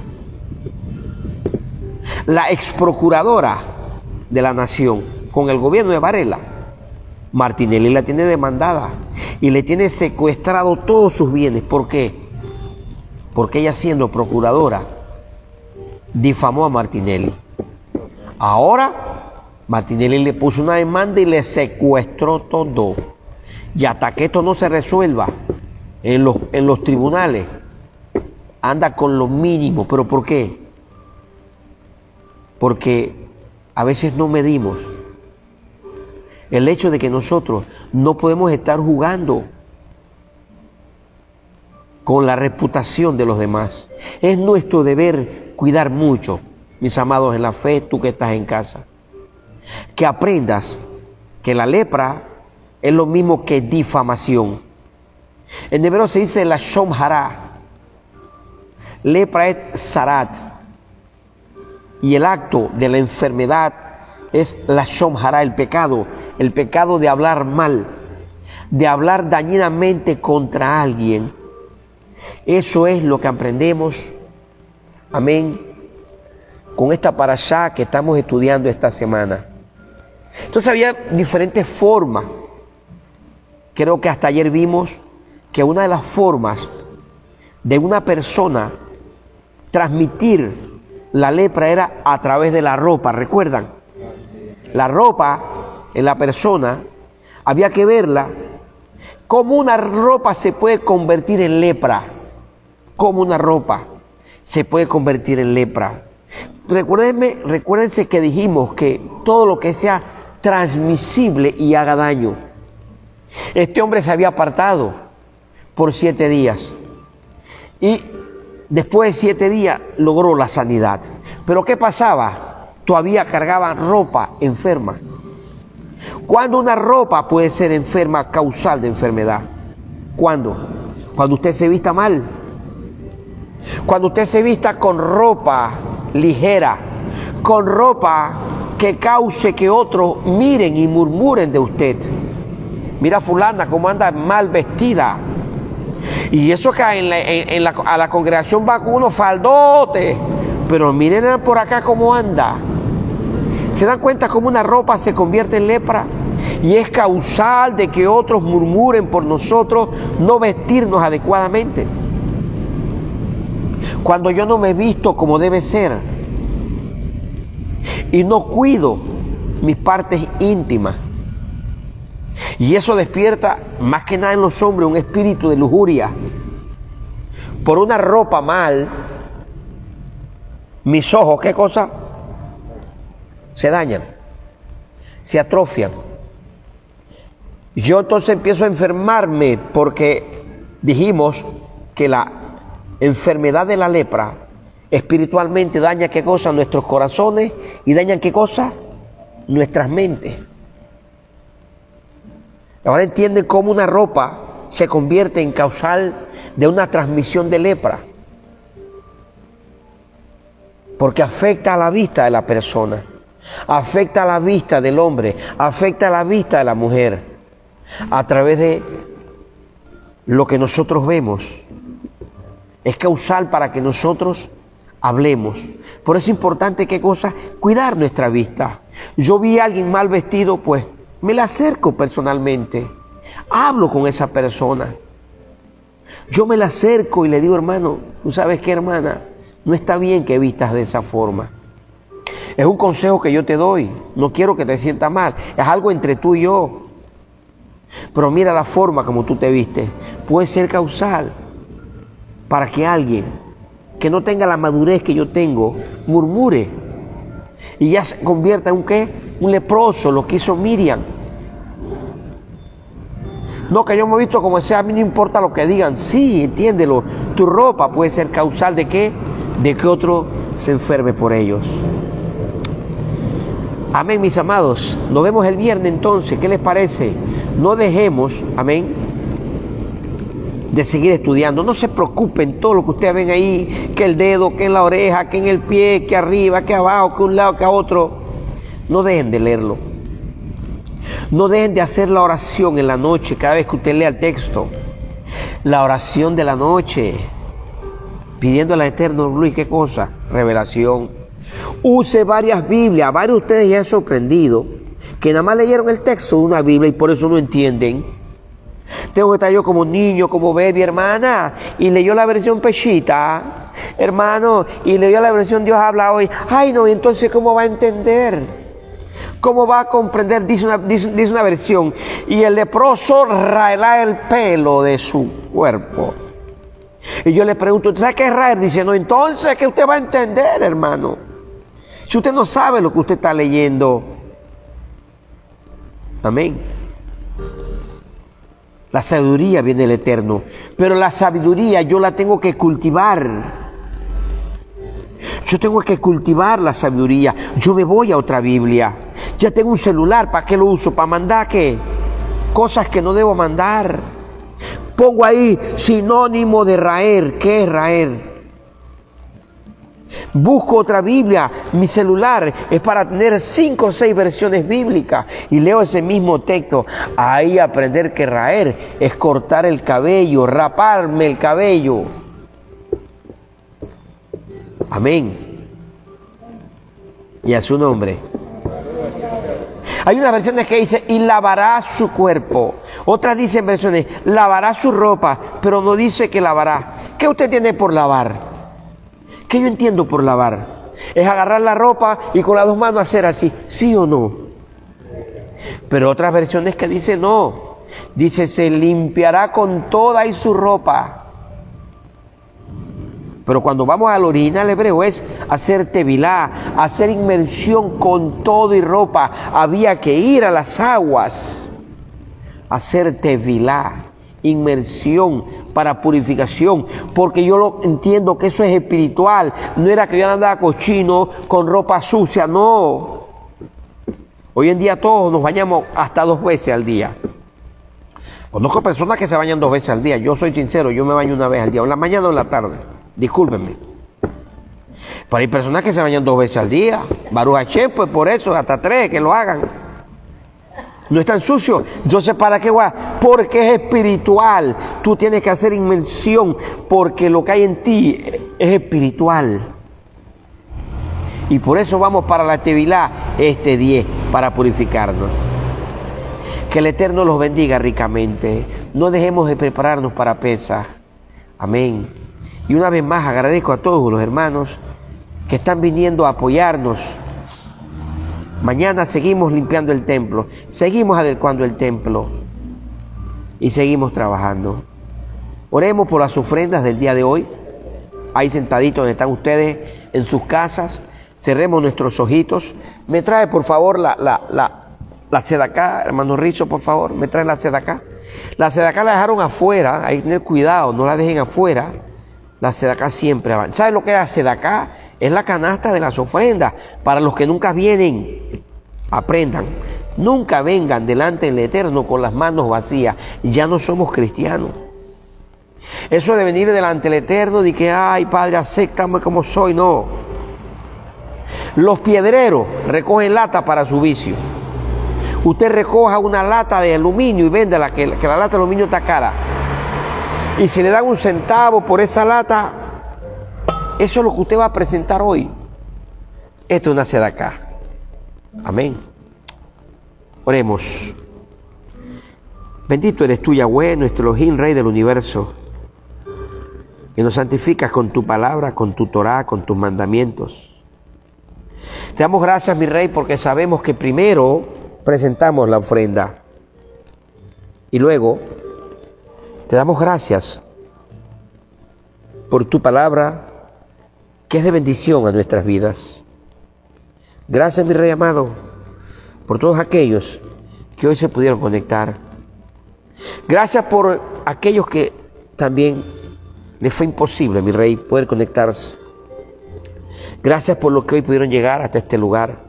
La ex procuradora de la nación con el gobierno de Varela, Martinelli, la tiene demandada y le tiene secuestrado todos sus bienes. ¿Por qué? Porque ella, siendo procuradora, difamó a Martinelli. Ahora Martinelli le puso una demanda y le secuestró todo. Y hasta que esto no se resuelva en los tribunales, anda con lo mínimo. ¿Pero por qué? Porque a veces no medimos el hecho de que nosotros no podemos estar jugando con la reputación de los demás. Es nuestro deber cuidar mucho, mis amados en la fe, tú que estás en casa. Que aprendas que la lepra es lo mismo que difamación. En hebreo se dice la shom hara. Lepra es sarat. Y el acto de la enfermedad es la shom hara, el pecado de hablar mal, de hablar dañinamente contra alguien. Eso es lo que aprendemos, amén, con esta parashá que estamos estudiando esta semana. Entonces había diferentes formas. Creo que hasta ayer vimos que una de las formas de una persona transmitir la lepra era a través de la ropa. ¿Recuerdan? La ropa en la persona había que verla. ¿Cómo una ropa se puede convertir en lepra? ¿Cómo una ropa se puede convertir en lepra? Recuérdense que dijimos que todo lo que sea transmisible y haga daño. Este hombre se había apartado por 7 días y después de 7 días logró la sanidad. Pero ¿qué pasaba? Todavía cargaba ropa enferma. ¿Cuándo una ropa puede ser enferma, causal de enfermedad? ¿Cuándo? Cuando usted se vista mal. Cuando usted se vista con ropa ligera, con ropa que cause que otros miren y murmuren de usted. Mira fulana cómo anda mal vestida. Y eso que a la congregación va con unos faldotes, pero miren por acá cómo anda. ¿Se dan cuenta cómo una ropa se convierte en lepra? Y es causal de que otros murmuren por nosotros no vestirnos adecuadamente. Cuando yo no me visto como debe ser. y no cuido mis partes íntimas. Y eso despierta más que nada en los hombres un espíritu de lujuria. Por una ropa mal, mis ojos, ¿qué cosa? Se dañan, se atrofian. Yo entonces empiezo a enfermarme porque dijimos que la enfermedad de la lepra espiritualmente daña ¿qué cosa? Nuestros corazones y dañan ¿qué cosa? Nuestras mentes. Ahora entienden cómo una ropa se convierte en causal de una transmisión de lepra. Porque afecta a la vista de la persona, afecta a la vista del hombre, afecta a la vista de la mujer, a través de lo que nosotros vemos. Es causal para que nosotros hablemos. Por eso es importante, ¿qué cosa? Cuidar nuestra vista. Yo vi a alguien mal vestido, pues me le acerco personalmente, hablo con esa persona. Yo me le acerco y le digo, hermano, ¿tú sabes qué, hermana? No está bien que vistas de esa forma. Es un consejo que yo te doy, no quiero que te sientas mal, es algo entre tú y yo. Pero mira la forma como tú te vistes, puede ser causal para que alguien que no tenga la madurez que yo tengo murmure y ya se convierta en un ¿qué? Un leproso, lo que hizo Miriam. No, que yo me he visto como sea, a mí no importa lo que digan. Sí, entiéndelo, tu ropa puede ser causal de ¿qué? De que otro se enferme por ellos. Amén, mis amados. Nos vemos el viernes entonces, ¿qué les parece? No dejemos, amén, de seguir estudiando. No se preocupen todo lo que ustedes ven ahí, que el dedo, que en la oreja, que en el pie, que arriba, que abajo, que un lado, que a otro. No dejen de leerlo. No dejen de hacer la oración en la noche cada vez que usted lea el texto. La oración de la noche, pidiéndole al Eterno Luis, ¿qué cosa? Revelación. Use varias Biblias. Varios de ustedes ya han sorprendido que nada más leyeron el texto de una Biblia y por eso no entienden. Tengo que estar yo como niño, como baby, hermana, y leyó la versión pechita, hermano, y leyó la versión Dios habla hoy. Ay, no, y entonces ¿cómo va a entender? ¿Cómo va a comprender? Dice una versión, y el leproso raerá el pelo de su cuerpo. Y yo le pregunto, ¿sabe qué es raer? Dice, no, entonces, ¿qué usted va a entender, hermano? Si usted no sabe lo que usted está leyendo. Amén. La sabiduría viene del Eterno, pero la sabiduría yo la tengo que cultivar. Yo tengo que cultivar la sabiduría. Yo me voy a otra Biblia. Ya tengo un celular, ¿para qué lo uso? ¿Para mandar qué? Cosas que no debo mandar. Pongo ahí sinónimo de raer. ¿Qué es raer? Busco otra Biblia. Mi celular es para tener 5 o 6 versiones bíblicas y leo ese mismo texto. Ahí aprender que raer es cortar el cabello, raparme el cabello. Amén. Y a su nombre. Hay unas versiones que dice y lavará su cuerpo. Otras dicen versiones lavará su ropa, pero no dice que lavará. ¿Qué usted tiene por lavar? ¿Qué yo entiendo por lavar? Es agarrar la ropa y con las 2 manos hacer así, ¿sí o no? Pero otras versiones que dicen no. Dice, se limpiará con toda y su ropa. Pero cuando vamos al original hebreo es hacer tevilá, hacer inmersión con todo y ropa. Había que ir a las aguas, hacer tevilá, inmersión para purificación, porque yo lo entiendo que eso es espiritual. No era que yo andaba cochino con ropa sucia, no. Hoy en día todos nos bañamos hasta 2 veces al día. Conozco personas que se bañan 2 veces al día. Yo soy sincero, yo me baño 1 vez al día, o en la mañana o en la tarde. Discúlpenme. Pero hay personas que se bañan 2 veces al día. Baruch Hashem, pues por eso, hasta 3 que lo hagan. No es tan sucio. Entonces, ¿para qué va? Porque es espiritual. Tú tienes que hacer inmersión porque lo que hay en ti es espiritual. Y por eso vamos para la Tevilá este 10, para purificarnos. Que el Eterno los bendiga ricamente. No dejemos de prepararnos para Pesaj. Amén. Y una vez más agradezco a todos los hermanos que están viniendo a apoyarnos Mañana seguimos limpiando el templo, seguimos adecuando el templo y seguimos trabajando. Oremos por las ofrendas del día de hoy. Ahí sentaditos donde están ustedes en sus casas. Cerremos nuestros ojitos. Me trae por favor la sedacá, hermano Rizo, por favor. Me trae la sedacá. La sedacá la dejaron afuera, hay que tener cuidado, no la dejen afuera. La sedacá siempre avanza. ¿Saben lo que es la sedacá? Es la canasta de las ofrendas. Para los que nunca vienen, aprendan. Nunca vengan delante del Eterno con las manos vacías. Ya no somos cristianos. Eso de venir delante del Eterno y que, ay Padre, acéptame como soy, no. Los piedreros recogen lata para su vicio. Usted recoja una lata de aluminio y véndela, que la lata de aluminio está cara. Y si le dan un centavo por esa lata, eso es lo que usted va a presentar hoy. Esto es una sedacá. Amén. Oremos. Bendito eres tú, Yahweh, nuestro Elohim, Rey del universo, que nos santificas con tu palabra, con tu Torah, con tus mandamientos. Te damos gracias, mi Rey, porque sabemos que primero presentamos la ofrenda y luego te damos gracias por tu palabra, que es de bendición a nuestras vidas. Gracias, mi Rey amado, por todos aquellos que hoy se pudieron conectar. Gracias por aquellos que también les fue imposible, mi Rey, poder conectarse. Gracias por los que hoy pudieron llegar hasta este lugar.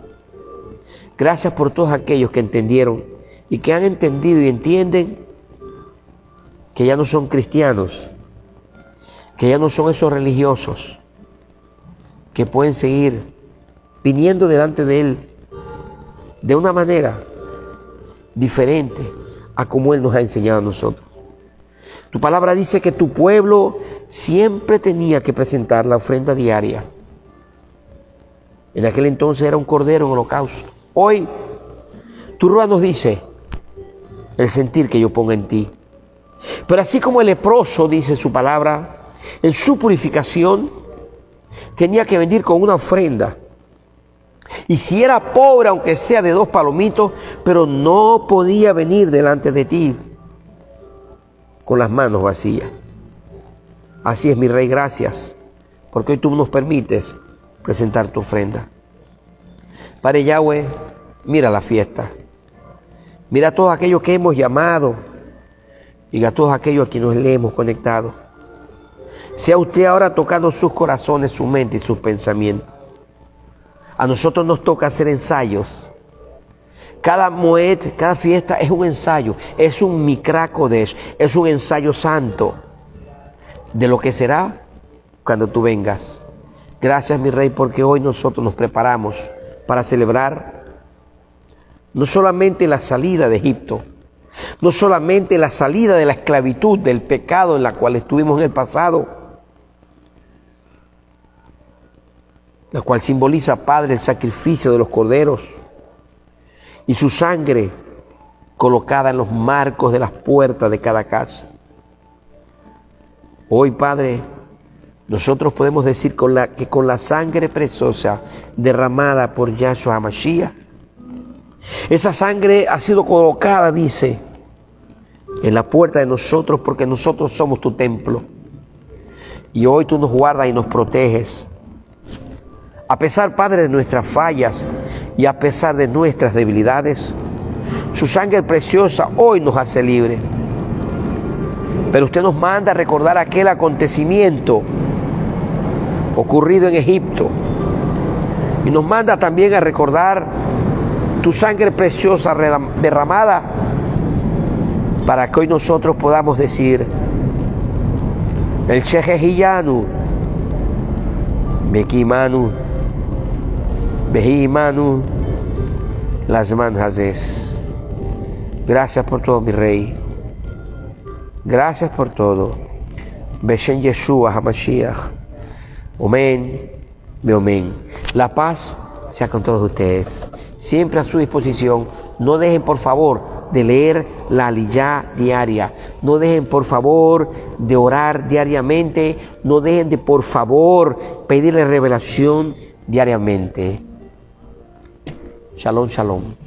Gracias por todos aquellos que entendieron y que han entendido y entienden que ya no son cristianos, que ya no son esos religiosos, que pueden seguir viniendo delante de Él de una manera diferente a como Él nos ha enseñado a nosotros. Tu palabra dice que tu pueblo siempre tenía que presentar la ofrenda diaria. En aquel entonces era un cordero en holocausto. Hoy, tu Ruach nos dice el sentir que yo pongo en ti. Pero así como el leproso, dice su palabra, en su purificación tenía que venir con una ofrenda. Y si era pobre, aunque sea de 2 palomitos, pero no podía venir delante de ti con las manos vacías. Así es, mi Rey, gracias, porque hoy tú nos permites presentar tu ofrenda. Padre Yahweh, mira la fiesta. Mira a todos aquellos que hemos llamado y a todos aquellos a quienes le hemos conectado. Sea usted ahora tocando sus corazones, su mente y sus pensamientos. A nosotros nos toca hacer ensayos. Cada moed, cada fiesta es un ensayo, es un Mikra Kodesh, es un ensayo santo de lo que será cuando tú vengas. Gracias, mi Rey, porque hoy nosotros nos preparamos para celebrar no solamente la salida de Egipto, no solamente la salida de la esclavitud, del pecado en la cual estuvimos en el pasado, la cual simboliza, Padre, el sacrificio de los corderos y su sangre colocada en los marcos de las puertas de cada casa. Hoy, Padre, nosotros podemos decir que con la sangre preciosa derramada por Yahshua HaMashiach, esa sangre ha sido colocada, dice, en la puerta de nosotros, porque nosotros somos tu templo. Y hoy tú nos guardas y nos proteges. A pesar, Padre, de nuestras fallas y a pesar de nuestras debilidades, su sangre preciosa hoy nos hace libres. Pero usted nos manda a recordar aquel acontecimiento ocurrido en Egipto. Y nos manda también a recordar tu sangre preciosa derramada para que hoy nosotros podamos decir: el Shehehiyanu, Mekimanu, Behimanu, Lasman Hazes. Gracias por todo, mi Rey. Gracias por todo. Beshen Yeshua HaMashiach. Amén. Amén. La paz sea con todos ustedes. Siempre a su disposición. No dejen, por favor, de leer la aliyá diaria. No dejen, por favor, de orar diariamente. No dejen de, por favor, pedirle revelación diariamente. Shalom, shalom.